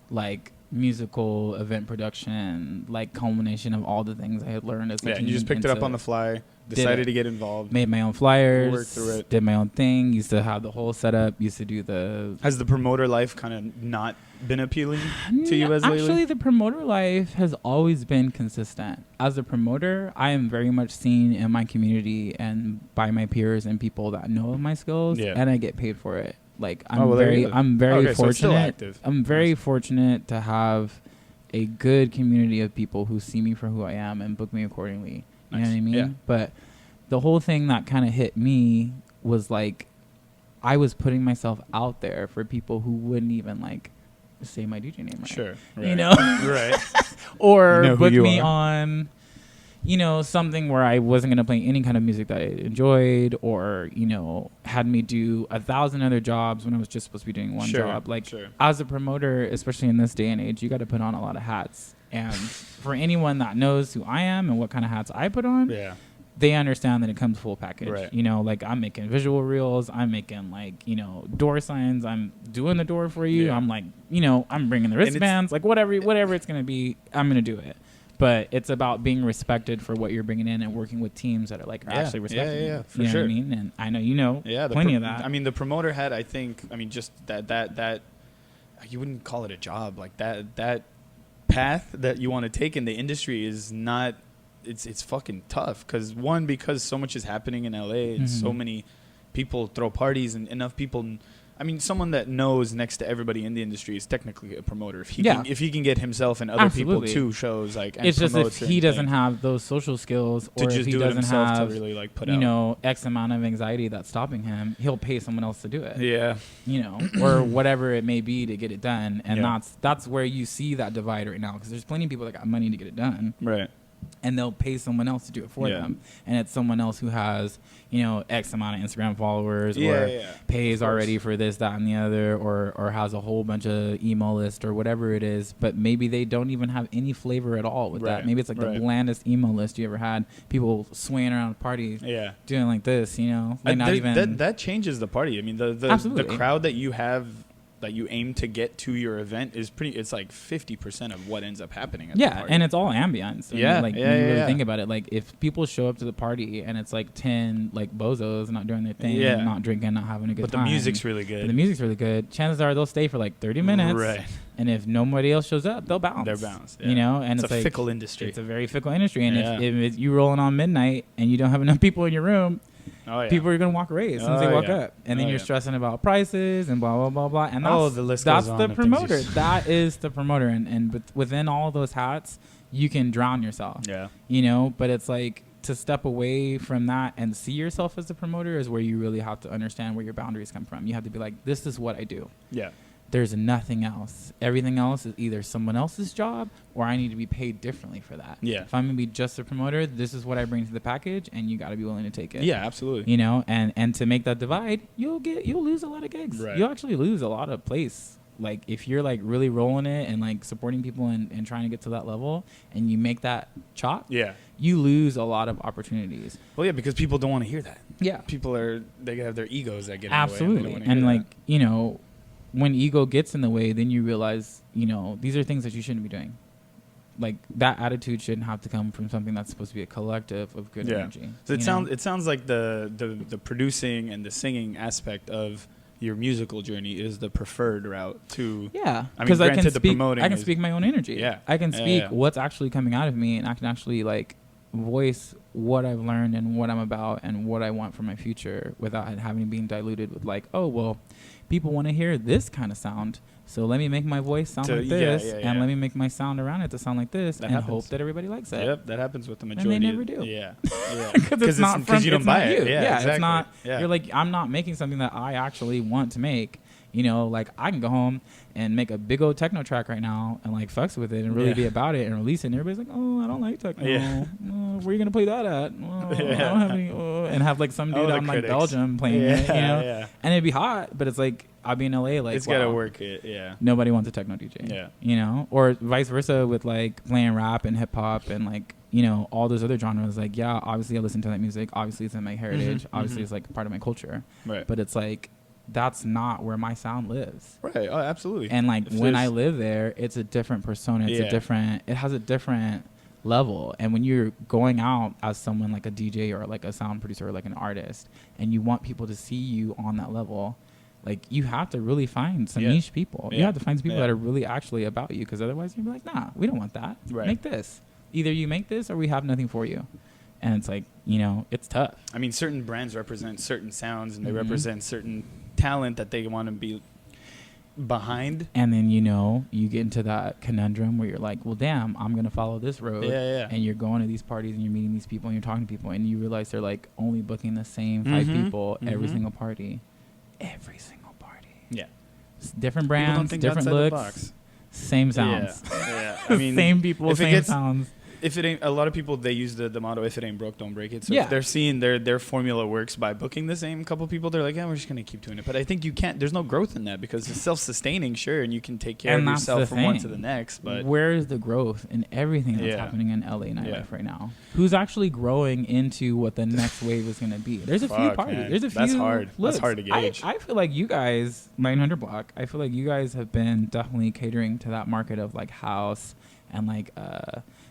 like musical event production, like culmination of all the things I had learned as a teen. You just picked it up on the fly, decided to get involved, made my own flyers, worked through it, did my own thing, used to have the whole setup, used to do the... Has the promoter life kind of not been appealing to you as lately? Actually, the promoter life has always been consistent. As a promoter, I am very much seen in my community and by my peers and people that know my skills, and I get paid for it. Like I'm very fortunate. I'm very fortunate to have a good community of people who see me for who I am and book me accordingly. You know what I mean? Yeah. But the whole thing that kind of hit me was like I was putting myself out there for people who wouldn't even like say my DJ name right. Sure. Right. You know? Right. Or book me on, you know, something where I wasn't going to play any kind of music that I enjoyed, or, you know, had me do 1,000 other jobs when I was just supposed to be doing one job. Like, as a promoter, especially in this day and age, you got to put on a lot of hats. And for anyone that knows who I am and what kind of hats I put on, they understand that it comes full package. Right. You know, like I'm making visual reels, I'm making like, you know, door signs, I'm doing the door for you. I'm like, you know, I'm bringing the wristbands, like whatever it's going to be, I'm going to do it. But it's about being respected for what you're bringing in and working with teams that are like actually respecting you. For you know sure. what I mean? And I know you know plenty of that. I mean, the promoter had, I think, I mean, just that you wouldn't call it a job. Like that path that you want to take in the industry is not, it's fucking tough. Because so much is happening in LA and so many people throw parties and enough people. I mean, someone that knows next to everybody in the industry is technically a promoter. If he can get himself and other people to shows, like, and it's just if he doesn't have those social skills, or if he doesn't have to really like put out, you know, X amount of anxiety that's stopping him, he'll pay someone else to do it. Yeah, you know, or whatever it may be to get it done. And that's where you see that divide right now, because there's plenty of people that got money to get it done. Right. And they'll pay someone else to do it for them. And it's someone else who has, you know, X amount of Instagram followers, or pays already for this, that, and the other, or has a whole bunch of email list or whatever it is. But maybe they don't even have any flavor at all with that. Maybe it's like the blandest email list you ever had. People swaying around a party, doing like this, you know, like not even. That changes the party. I mean, the crowd that you have, that you aim to get to your event is it's like 50% of what ends up happening at the party. And it's all ambience. When you really think about it, like if people show up to the party and it's like 10 like bozos not doing their thing, not drinking, not having a good time. But the music's really good. Chances are they'll stay for like 30 minutes. Right. And if nobody else shows up, they'll bounce. They're bounced. You know, and it's a like, fickle industry. It's a very fickle industry. And if you rolling on midnight and you don't have enough people in your room, people are going to walk away as soon as they walk up. And then you're stressing about prices and blah, blah, blah, blah. And that's the promoter. That is the promoter. And within all those hats, you can drown yourself. Yeah. You know, but it's like to step away from that and see yourself as a promoter is where you really have to understand where your boundaries come from. You have to be like, this is what I do. Yeah. There's nothing else. Everything else is either someone else's job or I need to be paid differently for that. Yeah. If I'm going to be just a promoter, this is what I bring to the package, and you got to be willing to take it. Yeah, absolutely. You know, and to make that divide, you'll lose a lot of gigs. Right. You'll actually lose a lot of place. Like if you're like really rolling it and like supporting people and trying to get to that level and you make that chop, you lose a lot of opportunities. Well, yeah, because people don't want to hear that. Yeah. They have their egos that get absolutely. In the way. And like, you know, when ego gets in the way, then you realize, you know, these are things that you shouldn't be doing. Like that attitude shouldn't have to come from something that's supposed to be a collective of good energy. So it sounds like the producing and the singing aspect of your musical journey is the preferred route to. Yeah, because I can speak my own energy. Yeah, I can speak what's actually coming out of me, and I can actually like voice what I've learned and what I'm about and what I want for my future without having being diluted with like, oh well, people want to hear this kind of sound, so let me make my voice sound like this, and let me make my sound around it to sound like this, and hope that everybody likes it. Yep, that happens with the majority. And they never do. Yeah, because it's not from you don't buy it. Yeah, exactly. It's not. You're like, I'm not making something that I actually want to make. You know, like I can go home and make a big old techno track right now and like fucks with it and really be about it and release it. And everybody's like, oh, I don't like techno. Yeah. Where are you gonna play that at? I don't have any. And have like some dude out in like Belgium playing it, you know. Yeah. And it'd be hot, but it's like I'll be in LA. Like it's gotta work it. Yeah. Nobody wants a techno DJ. Yeah. You know, or vice versa with like playing rap and hip hop and like, you know, all those other genres. Like, yeah, obviously I listen to that music. Obviously it's in my heritage. Obviously it's like part of my culture. Right. But it's like, that's not where my sound lives. Right. Oh, absolutely. And like If when I there's- live there, it's a different persona. It's Yeah. it has a different level. And when you're going out as someone like a DJ or like a sound producer or like an artist, and you want people to see you on that level, like you have to really find some niche people. You have to find some people that are really actually about you, because otherwise you'll be like, nah, we don't want that. Right. Make this. Either you make this or we have nothing for you. And it's like, you know, it's tough. I mean, certain brands represent certain sounds, and they Mhm. represent certain talent that they want to be behind. And then, you know, you get into that conundrum where you're like, well, damn, I'm going to follow this road. Yeah. And you're going to these parties and you're meeting these people and you're talking to people, and you realize they're like only booking the same 5 Mhm. people every Mhm. single party. Every single party. Yeah. Different People don't brands, think different outside the looks, box. same sounds. Yeah. I mean, same people, if it same gets- sounds. If it ain't, a lot of people, they use the motto, if it ain't broke, don't break it. So Yeah. if they're seeing their formula works by booking the same couple people, they're like, yeah, we're just going to keep doing it. But I think you can't, there's no growth in that, because it's self-sustaining, sure, and you can take care And of that's yourself the from one to thing. the next. But where is the growth in everything that's Yeah. happening in LA nightlife Yeah. right now? Who's actually growing into what the next wave is going to be? There's a few Fuck, parties. man. There's a few. That's hard. That's looks. hard to gauge. I feel like you guys, 900 Block, I feel like you guys have been definitely catering to that market of like house and like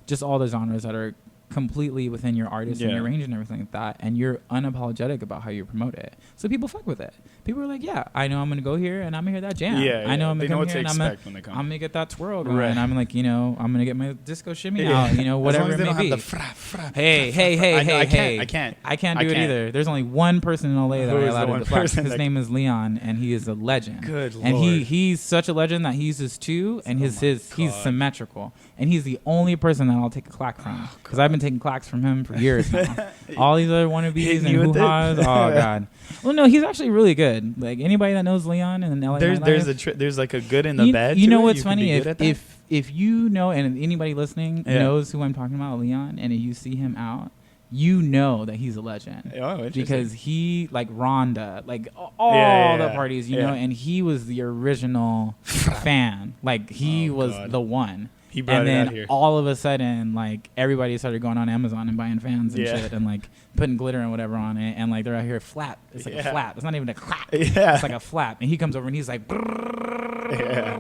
just all the genres that are completely within your artist and your range and everything like that, and you're unapologetic about how you promote it, so people fuck with it. People are like, yeah, I know I'm gonna go here and I'm gonna hear that jam. I know I'm they gonna know come what to here and expect when they come. I'm gonna get that twirl going, Right. and I'm like, you know, I'm gonna get my disco shimmy out, you know, whatever as long it as may they be. don't have the fra, fra, Hey, fra, hey, fra. hey, I hey, hey! I can't do it either. There's only one person in LA that Who I is allowed the to one deflect. person His that- name is Leon, and he is a legend. Good and Lord. he's such a legend that he uses 2, and he's God. symmetrical, and he's the only person that I'll take a clack from, because I've been taking clacks from him for years now. All these other wannabes Hitting and you with it? hoo-has, oh god. Well, no, he's actually really good. Like anybody that knows Leon and LA nightlife, there's like a good and a bad. you to know it. what's You can be funny? good at that. If you know, and anybody listening knows who I'm talking about, Leon, and you see him out, you know that he's a legend. Oh, interesting. Because he, like Rhonda, like all the parties, you know, and he was the original fan. Like he was God. the one. He brought And it then out here. all of a sudden, like everybody started going on Amazon and buying fans and shit, and like putting glitter and whatever on it, and like they're out here flap. It's like a flap. It's not even a clap. Yeah. It's like a flap. And he comes over and he's like,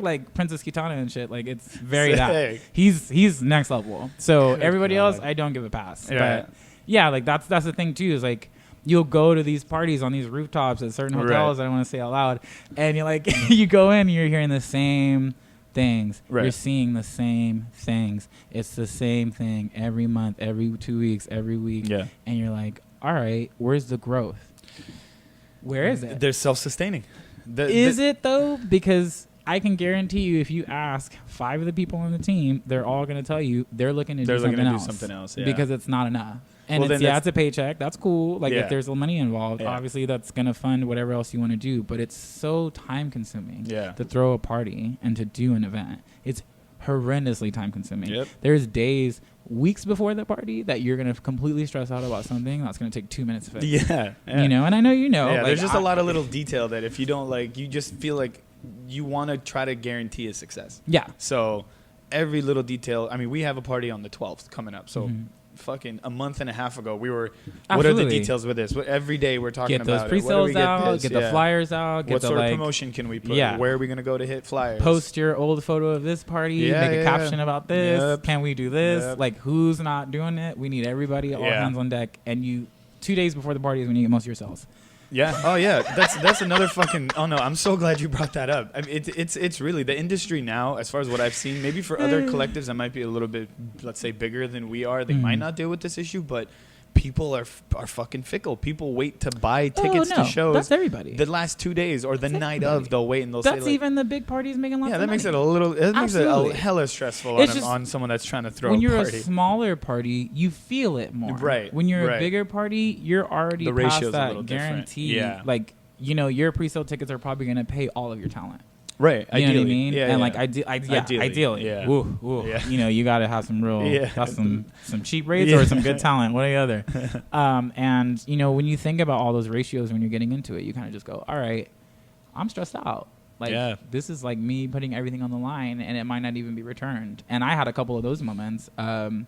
like Princess Kitana and shit. Like it's very that. Sick. He's next level. So Good everybody God. else, I don't give a pass. Yeah. But yeah, like that's the thing too. Is like you'll go to these parties on these rooftops at certain hotels. I don't want to say out loud, and you're like you go in and you're hearing the same things. Right. You're seeing the same things. It's the same thing every month, every 2 weeks, every week. Yeah. And you're like, all right, where's the growth? Where is it? They're self-sustaining. Is it though? Because I can guarantee you, if you ask 5 of the people on the team, they're all going to tell you they're looking to do something else. Yeah. Because it's not enough. And Well, it's a paycheck. That's cool. Like Yeah. if there's money involved, Yeah. obviously that's going to fund whatever else you want to do. But it's so time consuming to throw a party and to do an event. It's horrendously time consuming. Yep. There's days, weeks before the party that you're going to completely stress out about something that's going to take 2 minutes to fix. Yeah. You know, and I know you know. Yeah, like, there's just a lot of little detail that if you don't like, you just feel like you want to try to guarantee a success. Yeah. So every little detail. I mean, we have a party on the 12th coming up. So Mhm. fucking a month and a half ago, we were. Absolutely. What are the details with this? Every day we're talking Get those about it. Where do we pre-sales get out, this? get the flyers out, get What the sort of like promotion can we put? Yeah. Where are we gonna go to hit flyers? post your old photo of this party, Yeah, make a yeah, caption yeah. about this. Yep. Can we do this? Yep. Like who's not doing it? We need everybody, all Yeah. hands on deck. And you 2 days before the party is when you get most of your sales. Yeah. Oh yeah. That's another fucking. Oh no. I'm so glad you brought that up. I mean, it's really the industry now. As far as what I've seen, maybe for other collectives that might be a little bit, let's say, bigger than we are, they might not deal with this issue, but. People are fucking fickle. People wait to buy tickets to shows. That's everybody. The last 2 days or the night of, they'll wait and they'll That's say like, even the big parties making lots yeah, of that money. makes it a little. It makes it Absolutely. hella stressful It's just- on someone that's trying to throw when a you're party. a smaller party, you feel it more. Right, When you're right. a bigger party, you're already The past ratio's a that little different. guarantee. Yeah. Like, you know, your pre-sale tickets are probably going to pay all of your talent. Right. You know Ideally. what I mean? Yeah, and yeah. like ideally. Yeah. Woo, woo. Yeah. You know, you got to have some real, Yeah. got some cheap rates Yeah. or some good talent. What are the other? And you know, when you think about all those ratios when you're getting into it, you kind of just go, all right, I'm stressed out. Like Yeah. this is like me putting everything on the line, and it might not even be returned. And I had a couple of those moments. Same.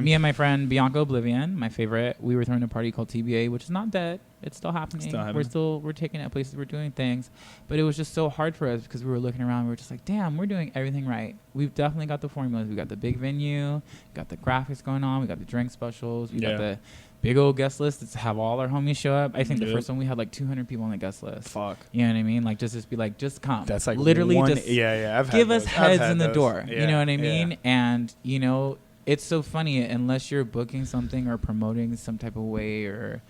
Me and my friend Bianca Oblivion, my favorite, we were throwing a party called TBA, which is not dead. It's still happening. Still happening. We're taking it at places. We're doing things. But it was just so hard for us because we were looking around. We were just like, damn, we're doing everything right. We've definitely got the formulas. We got the big venue. Got the graphics going on. We got the drink specials. We got the big old guest list to have all our homies show up. I think the first one we had like 200 people on the guest list. Fuck. You know what I mean? Like just be like, just come. That's like literally one, just I've give had us those. heads in the door. Yeah, you know what I mean? Yeah. And you know, it's so funny unless you're booking something or promoting some type of way or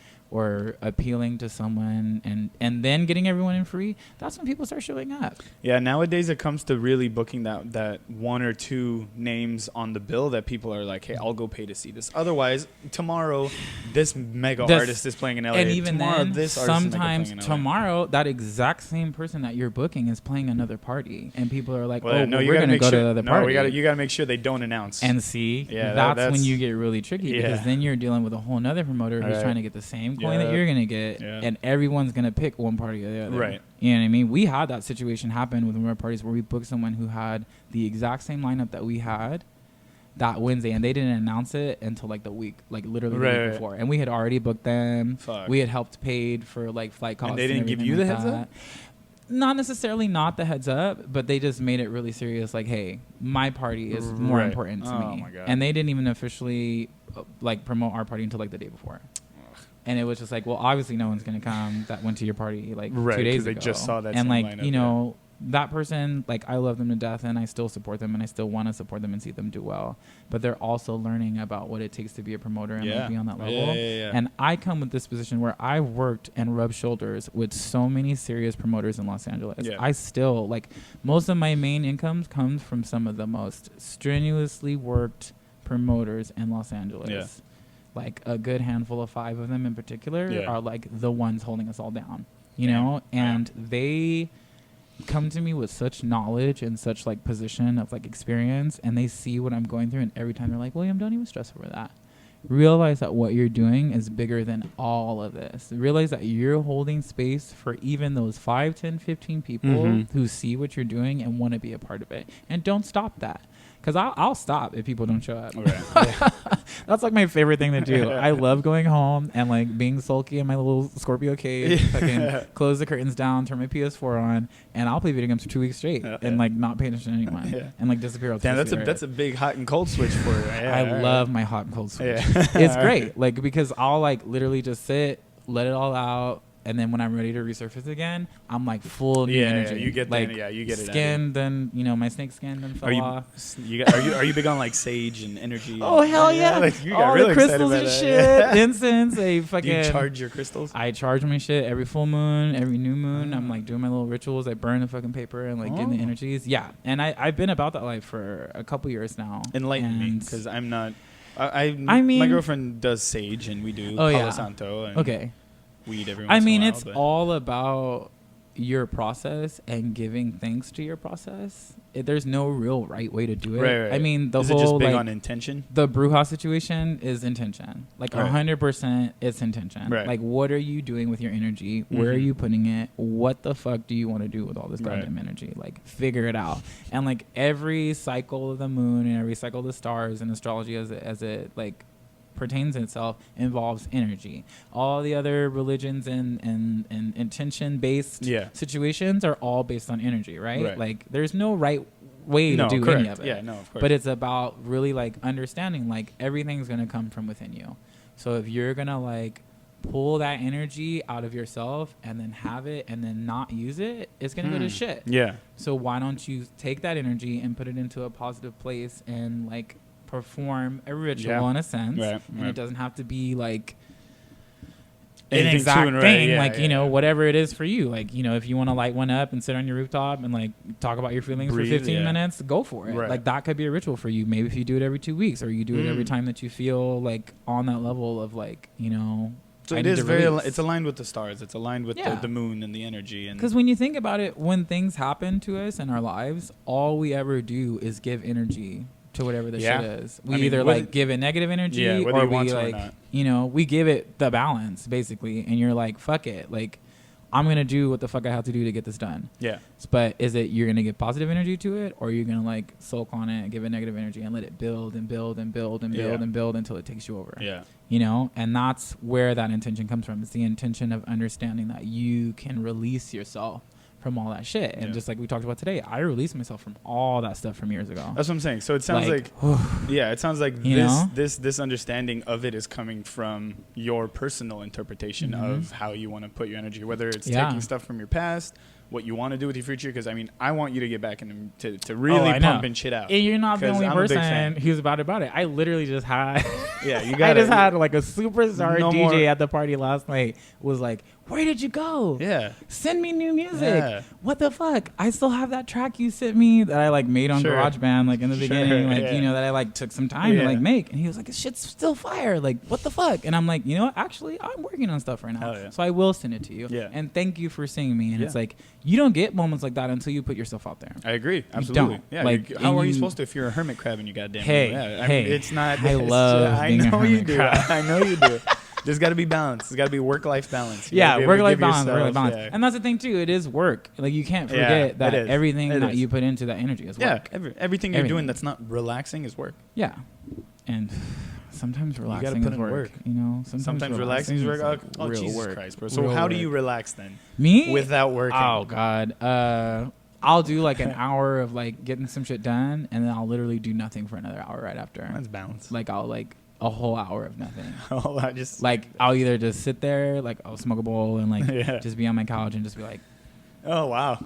appealing to someone and then getting everyone in free, that's when people start showing up. Yeah, nowadays it comes to really booking that one or two names on the bill that people are like, hey, I'll go pay to see this. Otherwise, tomorrow this mega artist is playing in LA. And even tomorrow, then, this artist sometimes is playing in LA. tomorrow, that exact same person that you're booking is playing another party. And people are like, we're going to go to the other party. You got to make sure they don't announce. And see, that's when you get really tricky because then you're dealing with a whole nother promoter who's trying to get the same coin that you're going to get. And everyone's going to pick one party or the other. Right. You know what I mean? We had that situation happen with one of our parties where we booked someone who had the exact same lineup that we had that Wednesday, and they didn't announce it until like the week, like literally the week before. And we had already booked them. Fuck. We had helped paid for like flight costs. And they didn't give you like the heads up? Not necessarily not the heads up, but they just made it really serious. Like, hey, my party is more important to me. My God. And they didn't even officially like promote our party until like the day before. And it was just like, well, obviously no one's going to come that went to your party like 2 days ago. They just saw that and same like, lineup, you know, that person, like I love them to death and I still support them and I still want to support them and see them do well. But they're also learning about what it takes to be a promoter and like, be on that level. And I come with this position where I worked and rubbed shoulders with so many serious promoters in Los Angeles. I still, like, most of my main incomes comes from some of the most strenuously worked promoters in Los Angeles. Like a good handful of 5 of them in particular are like the ones holding us all down, you know? And they come to me with such knowledge and such like position of like experience, and they see what I'm going through, and every time they're like, William, don't even stress over that. Realize that what you're doing is bigger than all of this. Realize that you're holding space for even those 5, 10, 15 people who see what you're doing and want to be a part of it. And don't stop that. Because I'll stop if people don't show up. That's like my favorite thing to do. I love going home and like being sulky in my little Scorpio cave. Fucking close the curtains down, turn my PS4 on, and I'll play video games for 2 weeks straight and like not pay attention to anyone and like disappear. Damn, that's a big hot and cold switch for you. I love my hot and cold switch. It's great, like because I'll like literally just sit, let it all out. And then when I'm ready to resurface again, I'm like full new energy. You get like you get it. Skin, then you know my snake skin then fell off. Are you big on like sage and energy? Oh hell yeah! Like, you all got really the crystals excited and shit, incense. A fucking. Do you charge your crystals? I charge my shit every full moon, every new moon. I'm like doing my little rituals. I burn the fucking paper and like getting the energies. Yeah, and I've been about that life for a couple years now. Enlighten me, because I'm not. I mean, my girlfriend does sage, and we do Palo Santo. And weed every once in a while, it's all about your process and giving thanks to your process. There's no real right way to do it. Right. I mean, is whole it just big like, on intention? The brew house situation is intention. Like 100% it's intention. Right. Like what are you doing with your energy? Where are you putting it? What the fuck do you want to do with all this goddamn energy? Like figure it out. And like every cycle of the moon and every cycle of the stars and astrology as it like pertains itself involves energy. All the other religions and intention based situations are all based on energy, right? Like there's no right way to do any of it. Yeah, no, of course. But it's about really like understanding like everything's gonna come from within you. So if you're gonna like pull that energy out of yourself and then have it and then not use it, it's gonna go to shit. Yeah. So why don't you take that energy and put it into a positive place and like perform a ritual in a sense, and it doesn't have to be like an exact thing, like you know whatever it is for you. Like you know if you want to light one up and sit on your rooftop and like talk about your feelings for 15 minutes, go for it. Like that could be a ritual for you. Maybe if you do it every 2 weeks, or you do it every time that you feel like on that level of like you know. So it is it's aligned with the stars. It's aligned with the moon and the energy. Because when you think about it, when things happen to us in our lives, all we ever do is give energy to whatever the shit is. We either like give it negative energy or we like, you know, we give it the balance basically. And you're like, fuck it. Like I'm going to do what the fuck I have to do to get this done. Yeah. But is it you're going to give positive energy to it, or are you going to like sulk on it and give it negative energy and let it build and build and build and build and build until it takes you over? Yeah. You know, and that's where that intention comes from. It's the intention of understanding that you can release yourself from all that shit. And just like we talked about today, I released myself from all that stuff from years ago. That's what I'm saying. So it sounds like yeah, it sounds like this understanding of it is coming from your personal interpretation of how you want to put your energy, whether it's taking stuff from your past, what you want to do with your future. Because I mean, I want you to get back into to really pumping shit out. And you're not the only person who's about it. I literally just had you got I just had like a superstar DJ at the party last night was like, where did you go? Yeah. Send me new music. Yeah. What the fuck? I still have that track you sent me that I like made on GarageBand like in the beginning, like you know, that I like took some time to like make. And he was like, this shit's still fire. Like, what the fuck? And I'm like, you know what? Actually, I'm working on stuff right now. So I will send it to you. Yeah. And thank you for seeing me. And it's like, you don't get moments like that until you put yourself out there. I agree. Absolutely. You don't. Yeah. Like, how are you supposed to if you're a hermit crab and you goddamn I mean, it's not. I love being a hermit crab. I know you do. There's got to be balance. There's got to be work-life balance. Work-life balance. Work-life balance. Yeah. And that's the thing too. It is work. Like you can't forget that everything that you put into that energy is work. Yeah. Everything you're doing that's not relaxing is work. Yeah. And sometimes relaxing is work. You know. Sometimes relaxing is work. Oh Jesus Christ, bro. So how do you relax then? Me? Without working. Oh God. I'll do like an hour of like getting some shit done, and then I'll literally do nothing for another hour right after. That's balance. Like I'll like a whole hour of nothing. I just like I'll either just sit there, like I'll smoke a bowl and like just be on my couch and just be like, oh wow,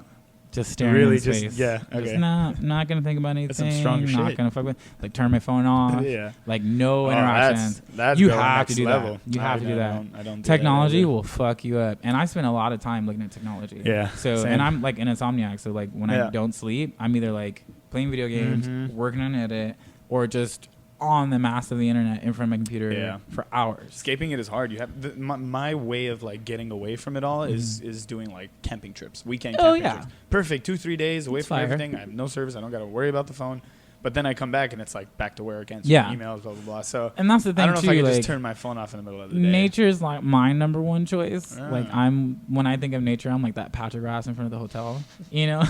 just staring into space. Okay. Just not gonna think about anything. That's some strong shit. Not gonna fuck with. Like turn my phone off. Like no interactions. That's you have to do level. that. You have to do that. I don't do technology will fuck you up, and I spend a lot of time looking at technology. Yeah. So same. And I'm like an insomniac. So like when I don't sleep, I'm either like playing video games, working on edit, or just on the mass of the internet in front of my computer for hours. Escaping it is hard. You have my way of like getting away from it all is doing like camping trips, weekend camping trips. Perfect, 2-3 days away from everything. I have no service. I don't got to worry about the phone. But then I come back and it's like back to work, answering emails, blah blah blah. So and that's the thing I don't know too, if I can like, just turn my phone off in the middle of the day. Nature is like my number one choice. Like when I think of nature, I'm like that patch of grass in front of the hotel. You know.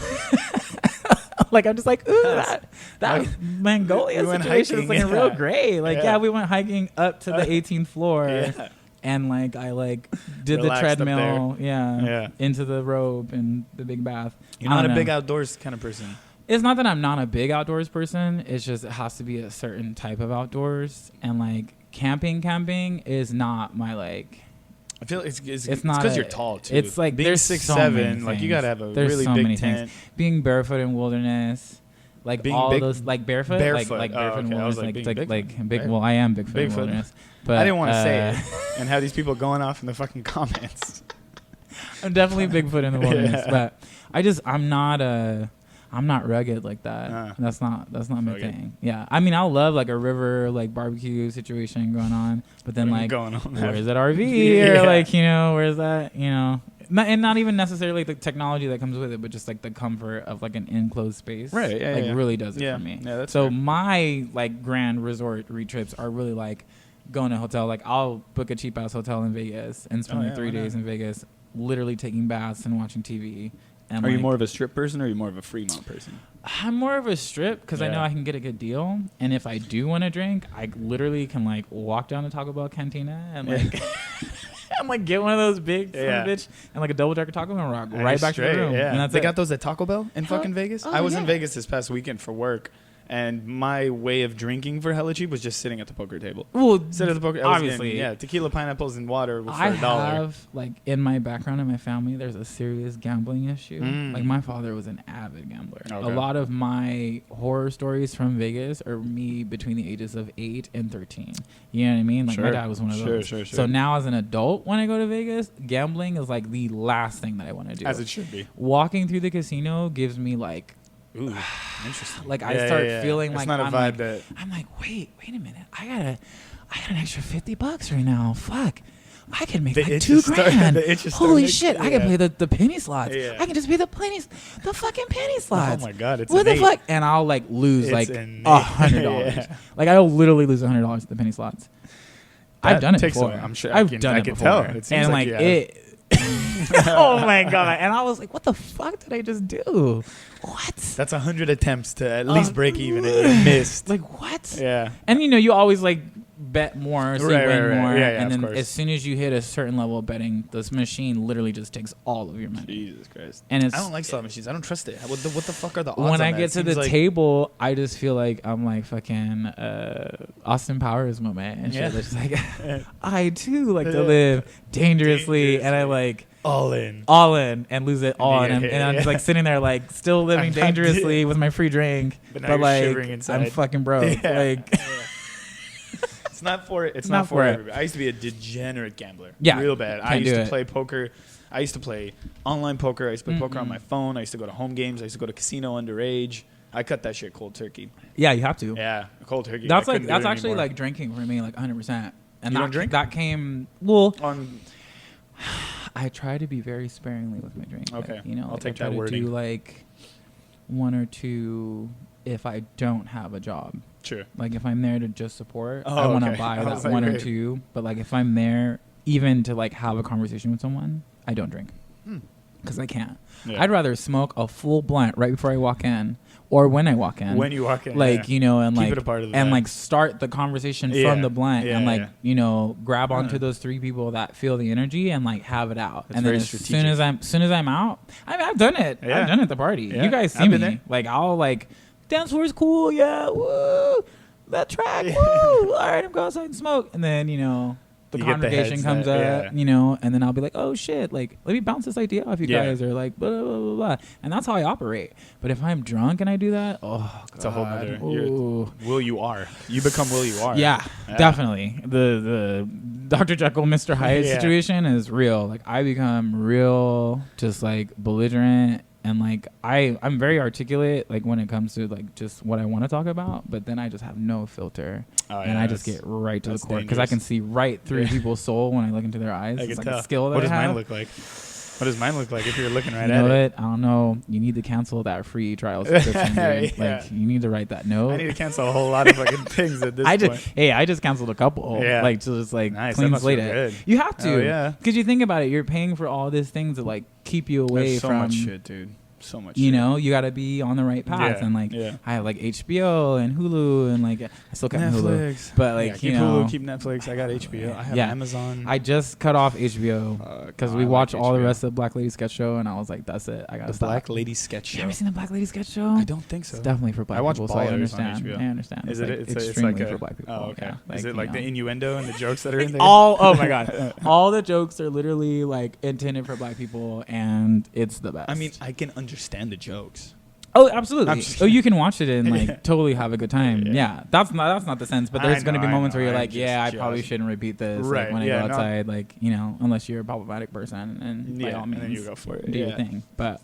Like I'm just like, ooh, that Mongolia situation is looking real great. Like we went hiking up to the 18th floor, and like I like did relaxed the treadmill, into the robe and the big bath. You're not a big outdoors kind of person. It's not that I'm not a big outdoors person. It's just it has to be a certain type of outdoors, and like camping is not my like. I feel it's because you're tall too. It's like being there's 6'7", like you gotta have a really big tent. Things. Being barefoot in wilderness, like being all those like barefoot, like barefoot in wilderness, like big. Well, I am Bigfoot in wilderness, but I didn't want to say it and have these people going off in the fucking comments. I'm definitely Bigfoot in the wilderness, but I'm not rugged like that. That's not my thing. Yeah, I mean, I'll love like a river, like barbecue situation going on, but then like, where's that RV or like, you know, where's that, you know, not even necessarily the technology that comes with it, but just like the comfort of like an enclosed space, right? Yeah, like really does it for me. Yeah, that's so fair. My like grand resort trips are really like going to a hotel. Like I'll book a cheap ass hotel in Vegas and spend like 3 days in Vegas, literally taking baths and watching TV. And are you more of a strip person or are you more of a Fremont person? I'm more of a strip because I know I can get a good deal. And if I do want to drink, I literally can like walk down to Taco Bell Cantina and like and like get one of those big bitch and like a double decker taco and rock right back to the room. Yeah. And that's they got those at Taco Bell in fucking Vegas? I was in Vegas this past weekend for work. And my way of drinking for hella cheap was just sitting at the poker table. Well, sit at the poker. Obviously, tequila, pineapples, and water was for $1. I have like in my background in my family, there's a serious gambling issue. Like my father was an avid gambler. Okay. A lot of my horror stories from Vegas are me between the ages of 8 and 13. You know what I mean? Like my dad was one of those. Sure. So now as an adult, when I go to Vegas, gambling is like the last thing that I want to do. As it should be. Walking through the casino gives me like. Ooh, interesting. Like I start feeling like not a vibe that I'm like, wait a minute. I got an extra $50 right now. Fuck. I can make like $2,000. Holy shit. I can play the penny slots. I can just pay the fucking penny slots. Oh my God. It's what the fuck? And I'll like lose like $100. Like I'll literally lose $100 at the penny slots. I've done it before. I'm sure I've done it before. Tell. It seems and like it Oh my God. And I was like, what the fuck did I just do? What? That's 100 attempts to at least break even and missed. Like, what? Yeah. And you always like bet more, so you win more. Yeah, and then of course. as soon as you hit a certain level of betting, this machine literally just takes all of your money. Jesus Christ. And I don't like slot machines. I don't trust it. What the fuck are the odds when on I that? get to the table, I just feel like I'm like fucking Austin Powers moment and shit. It's like I too like to live dangerously, and I like all in and lose it all, and I'm just like sitting there like still living dangerously with my free drink, but like I'm fucking broke. Like it's not for it. It's not for everybody. I used to be a degenerate gambler. Yeah, real bad. I used to play poker. I used to play online poker. I used to play poker on my phone. I used to go to home games. I used to go to casino underage. I cut that shit cold turkey. Yeah, you have to. Yeah, cold turkey. That's actually like drinking for me, like 100%. And you don't drink? That came well. On I try to be very sparingly with my drink. Okay, like, I'll take I try that wording. to do like 1 or 2 if I don't have a job. Sure. Like if I'm there to just support, I want to buy that like, 1 or 2. But like if I'm there even to like have a conversation with someone, I don't drink because I can't. Yeah. I'd rather smoke a full blunt right before I walk in, or when I walk in. When you walk in, like and keep like it a part of the and vibe. Like start the conversation from the blunt, and like grab onto those 3 people that feel the energy and like have it out. That's and then as soon as I'm out, I've done it. Yeah. I've done it at the party. Yeah. You guys see me. There. Like I'll like dance floor's cool. Yeah, woo, that track. Woo. All right, I'm going outside and smoke, and then the congregation comes up, and then I'll be like, oh shit, like let me bounce this idea off you guys, or like blah, blah, blah, blah. And that's how I operate. But if I'm drunk and I do that, it's a whole other. You become Will You Are. Yeah, definitely. The Dr. Jekyll, Mr. Hyde situation is real. Like I become real, just like belligerent. And like I'm very articulate, like when it comes to like just what I want to talk about, but then I just have no filter, and I just get right to the core because I can see right through people's soul when I look into their eyes. It's like a skill that What does I have. mine look like? What does mine look like if you're looking right at it? What? I don't know. You need to cancel that free trial subscription. Dude. Like you need to write that note. I need to cancel a whole lot of fucking things at this point. I just canceled a couple. Yeah. Like to just like clean slate it. You have to. Yeah. Because you think about it, you're paying for all these things to like keep you away from so much shit, dude. So much you got to be on the right path, and like I have like HBO and Hulu, and like I still got Hulu, but like keep Hulu, keep Netflix. I got HBO. I have Amazon. I just cut off HBO because we watched all the rest of Black Lady Sketch Show, and I was like, that's it. I got to stop. Black Lady Sketch Show. You ever seen the Black Lady Sketch Show? I don't think so. It's definitely for black people, so I understand. I understand. Is it? It's extremely like for black people. Oh, okay. Is it like the innuendo and the jokes that are in there? Oh my god, all the jokes are literally like intended for black people, and it's the best. I mean, I can understand the jokes. Oh, absolutely. Oh, you can watch it and like totally have a good time. Yeah, that's not the sense. But there's going to be moments where you're like, I probably shouldn't repeat this like, when I go outside. Like unless you're a problematic person, and by all means, and then you go for it. Do your thing. But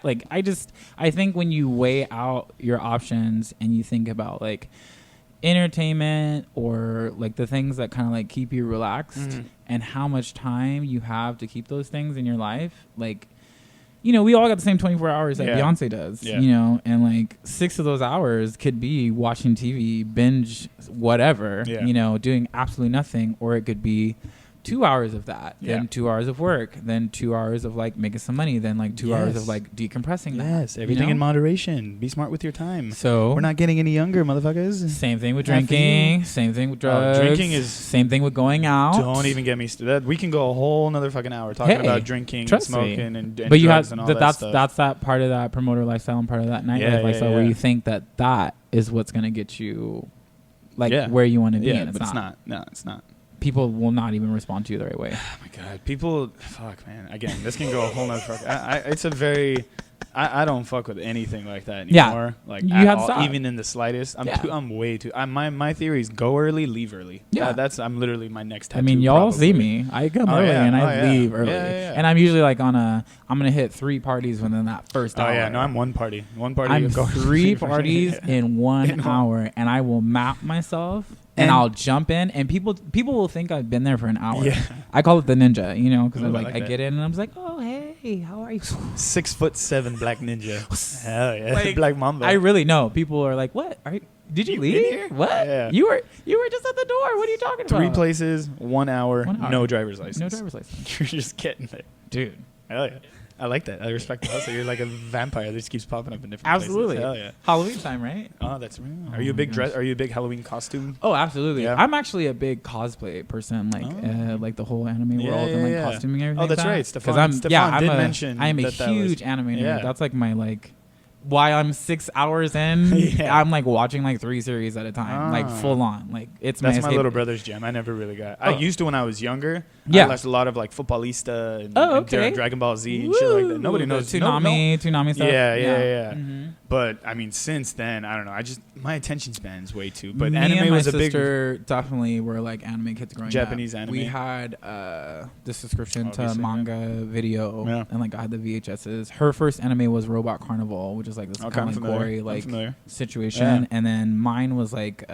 like I think when you weigh out your options and you think about like entertainment or like the things that kind of like keep you relaxed and how much time you have to keep those things in your life, like. We all got the same 24 hours that Beyonce does, and like 6 of those hours could be watching TV, binge, whatever, doing absolutely nothing. Or it could be 2 hours of that, then 2 hours of work, then 2 hours of like making some money, then like 2 hours of like decompressing. Yes, everything in moderation. Be smart with your time. So we're not getting any younger, motherfuckers. Same thing with drinking. Same thing with drugs. Drinking is same thing with going out. Don't even get me started. We can go a whole another fucking hour talking about drinking, and smoking, and but you drugs have and all that stuff. That's that part of that promoter lifestyle and part of that nightlife lifestyle where you think that is what's gonna get you like where you want to be. And but it's not. No, it's not. People will not even respond to you the right way. Oh my god, people! Fuck, man. Again, this can go a whole nother fuck. It's a very. I don't fuck with anything like that anymore. Yeah. Like you have to stop. Even in the slightest. I'm way too. My theory is go early, leave early. Yeah, I'm literally my next tattoo. I mean, y'all see me. I come early and I leave early, and I'm usually like I'm gonna hit 3 parties within that first hour. Oh yeah, no, I'm one party. I'm 3 parties in 1 hour, and I will map myself. And I'll jump in, and people will think I've been there for an hour. Yeah. I call it the ninja, because I get in, and I'm just like, oh hey, how are you? 6'7" black ninja. Hell yeah, like, Black Mamba. I really know. People are like, what? Did you in leave? here? What? Yeah. You were just at the door. What are you talking about? 3 places, 1 hour, no driver's license. No driver's license. You're just getting there. Dude. Hell yeah. I like that. I respect the hustle. You're like a vampire that just keeps popping up in different Absolutely. places. Hell yeah. Halloween time, right? Oh, that's real. Are you a big dress? Are you a big Halloween costume? Oh, absolutely. Yeah. I'm actually a big cosplay person, like the whole anime world and like costuming and everything. Oh, that's like right. that. Stefan did mention I am a huge anime nerd. That's like my like. Why I'm 6 hours in, I'm like watching like 3 series at a time, like full on. Like that's my little brother's jam. I never really got. I used to when I was younger. Yeah, I watched a lot of like Footballista and Dragon Ball Z and shit like that. Nobody knows Toonami stuff. Yeah. Mm-hmm. But I mean, since then, I don't know. My attention span's way too. But Me anime and my was a big. sister definitely were like anime kids growing Japanese up. anime. We had this subscription Obviously, to manga video, and like I had the VHSs. Her first anime was Robot Carnival, which is like this kind of like gory like situation, and then mine was like.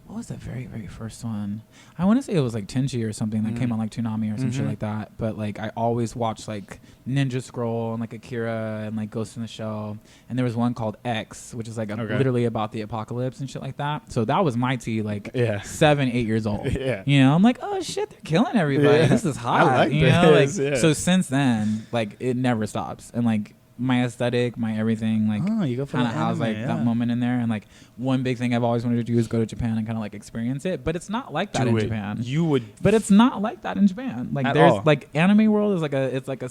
What was the very, very first one? I want to say it was like Tenchi or something that came on like Toonami or some shit like that. But like I always watched like Ninja Scroll and like Akira and like Ghost in the Shell. And there was one called X, which is like literally about the apocalypse and shit like that. So that was my tea, like 7, 8 years old. You know, I'm like, oh shit, they're killing everybody. This is hot. I like you know, like so since then, like it never stops. And like my aesthetic, my everything, like kind of has like that moment in there. And like one big thing I've always wanted to do is go to Japan and kind of like experience it, but it's not like that in Japan. You would, but it's not like that in Japan. Like there's like anime world is like a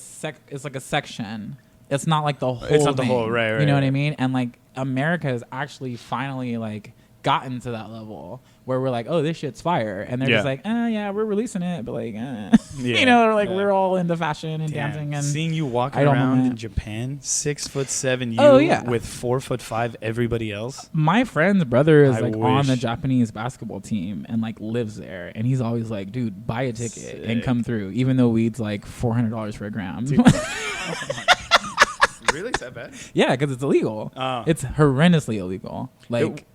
section. It's not like the whole. It's not thing, the whole right. You know what I mean? And like America has actually finally like gotten to that level where we're like, oh, this shit's fire, and they're just like, yeah, we're releasing it, but like, you know, like we're all into fashion and dancing and seeing you walking around in Japan, 6'7", with 4'5", everybody else. My friend's brother is on the Japanese basketball team and like lives there, and he's always like, dude, buy a ticket and come through, even though weed's like $400 for a gram. Really? Is that bad? Yeah, because it's illegal. It's horrendously illegal. Like.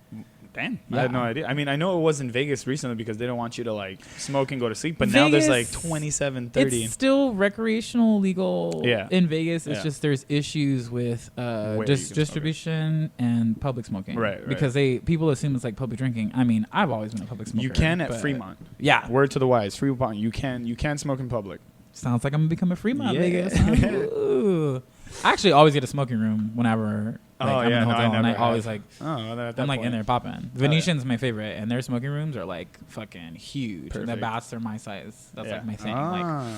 Damn, I had no idea. I mean, I know it was in Vegas recently because they don't want you to like smoke and go to sleep. But now there's like 27, 30. It's still recreational legal in Vegas. It's just there's issues with distribution and public smoking. Right. Because people assume it's like public drinking. I mean, I've always been a public smoker. You can at Fremont. Yeah. Word to the wise. Fremont. You can smoke in public. Sounds like I'm gonna become a Fremont Vegas. Ooh. I actually always get a smoking room whenever I'm in the hotel, and I always like I'm like in there popping. Venetian's my favorite, and their smoking rooms are like fucking huge. Perfect. And the baths are my size. That's like my thing. Like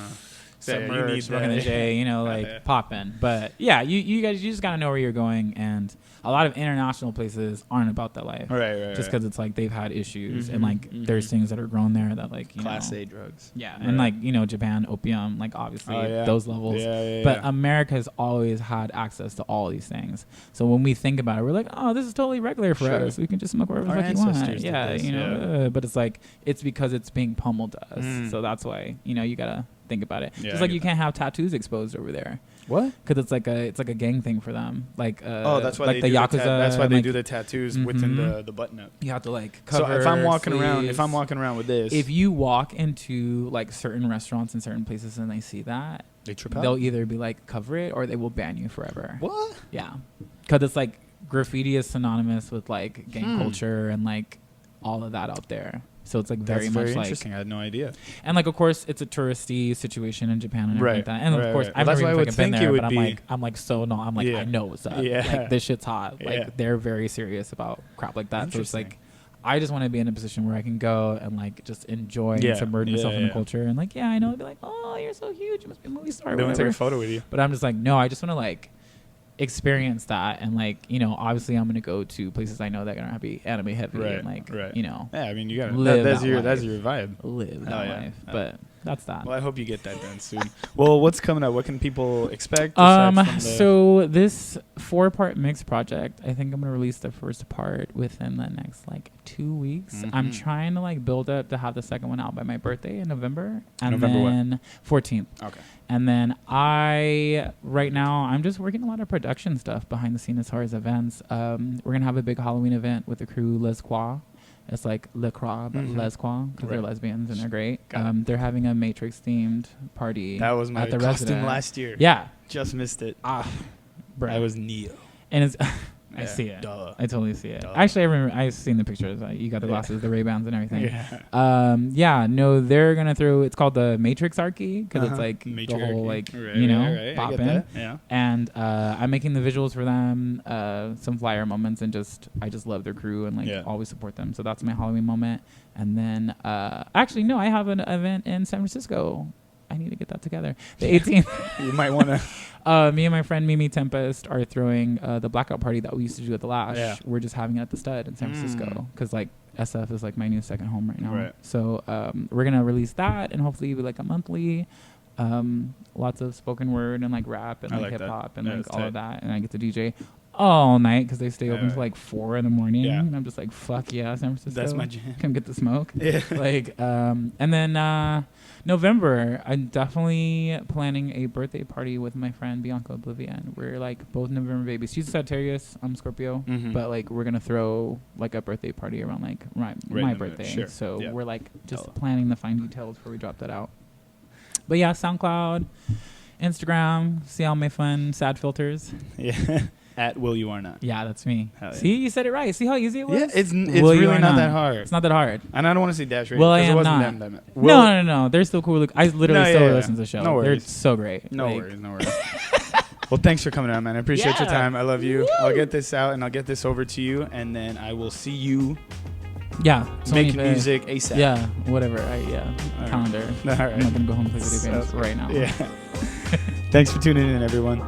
submerged, smoking the J, you know, like popping. But yeah, you guys, you just gotta know where you're going, and a lot of international places aren't about that life, right? Just because it's like they've had issues, and like there's things that are grown there that like Class A drugs, and like Japan, opium, like obviously those levels. But America has always had access to all these things. So when we think about it, we're like, oh, this is totally regular for us. We can just smoke wherever the fuck you want. Yeah, but it's like it's because it's being pummeled to us. So that's why you gotta think about it. Just like you can't have tattoos exposed over there. What? Because it's like a gang thing for them. Like that's why like they the Yakuza. That's why they do the tattoos within the button up. You have to like cover. So if I'm walking around with this, if you walk into like certain restaurants in certain places and they see that, they trip out. They'll either be like cover it or they will ban you forever. What? Yeah, because it's like graffiti is synonymous with like gang culture and like all of that out there. So it's like very much like interesting. I had no idea. And like, of course, it's a touristy situation in Japan and everything like that. And of course, I've never even been there, but I know what's up. Yeah. Like this shit's hot. Like they're very serious about crap like that. So it's like, I just want to be in a position where I can go and like just enjoy and submerge myself in the culture. And like, I know, I'd be like, oh, you're so huge. You must be a movie star. They want to take a photo with you. But I'm just like, no, I just want to like experience that, and like obviously I'm gonna go to places I know that are gonna be anime heavy, and like yeah, I mean, you gotta live that's your vibe, live that life. But that's that. Well, I hope you get that done soon. Well, what's coming up? What can people expect? So this 4-part mix project, I think I'm gonna release the first part within the next like 2 weeks. I'm trying to like build up to have the second one out by my birthday in November, and then 14th. Okay. And then right now, I'm just working a lot of production stuff behind the scene as far as events. We're going to have a big Halloween event with the crew Les Croix. It's like Le Croix, but Les Croix, because they're lesbians and they're great. They're having a Matrix-themed party. That was my costume last year. Yeah. Just missed it. Bro. I was Neo. And it's I see it. Duh. I totally see it. Duh. Actually, I remember I've seen the pictures. You got the glasses, the Ray-Bans and everything. Yeah. No, they're gonna throw. It's called the Matrixarchy because it's like Matriarchy. the whole like Right. pop I get in. that. Yeah. And I'm making the visuals for them, some flyer moments, and I just love their crew and like always support them. So that's my Halloween moment. And then actually no, I have an event in San Francisco. I need to get that together. The 18th. You might want to. Me and my friend Mimi Tempest are throwing the blackout party that we used to do at the Lash. Yeah. We're just having it at the Stud in San Francisco because like SF is like my new second home right now. Right. So we're gonna release that and hopefully be like a monthly. Lots of spoken word and like rap and like hip hop and like all of that, and I get to DJ all night because they stay open till like 4 a.m. Yeah. And I'm just like, fuck yeah, San Francisco. That's my jam. Come get the smoke. Yeah. Like, and then November, I'm definitely planning a birthday party with my friend Bianca Oblivion. We're like both November babies. She's a Sagittarius, I'm Scorpio, but like we're gonna throw like a birthday party around like my birthday. Sure. So we're like just planning the fine details before we drop that out. But yeah, SoundCloud, Instagram, see all my fun sad filters. Yeah. At Willyouarenot. Yeah, that's me. Yeah. See, you said it right. See how easy it was? Yeah, it's really not that hard. It's not that hard. And I don't want to see dash rate. Well, I am am wasn't not. Them. No. They're still cool. I literally still listen to the show. No worries. They're so great. No worries. Well, thanks for coming out, man. I appreciate your time. I love you. Woo! I'll get this out and I'll get this over to you, and then I will see you. Yeah. Making music ASAP. Yeah. Whatever. Calendar. All right. I'm not gonna go home and play video games right now. Yeah. Thanks for tuning in, everyone.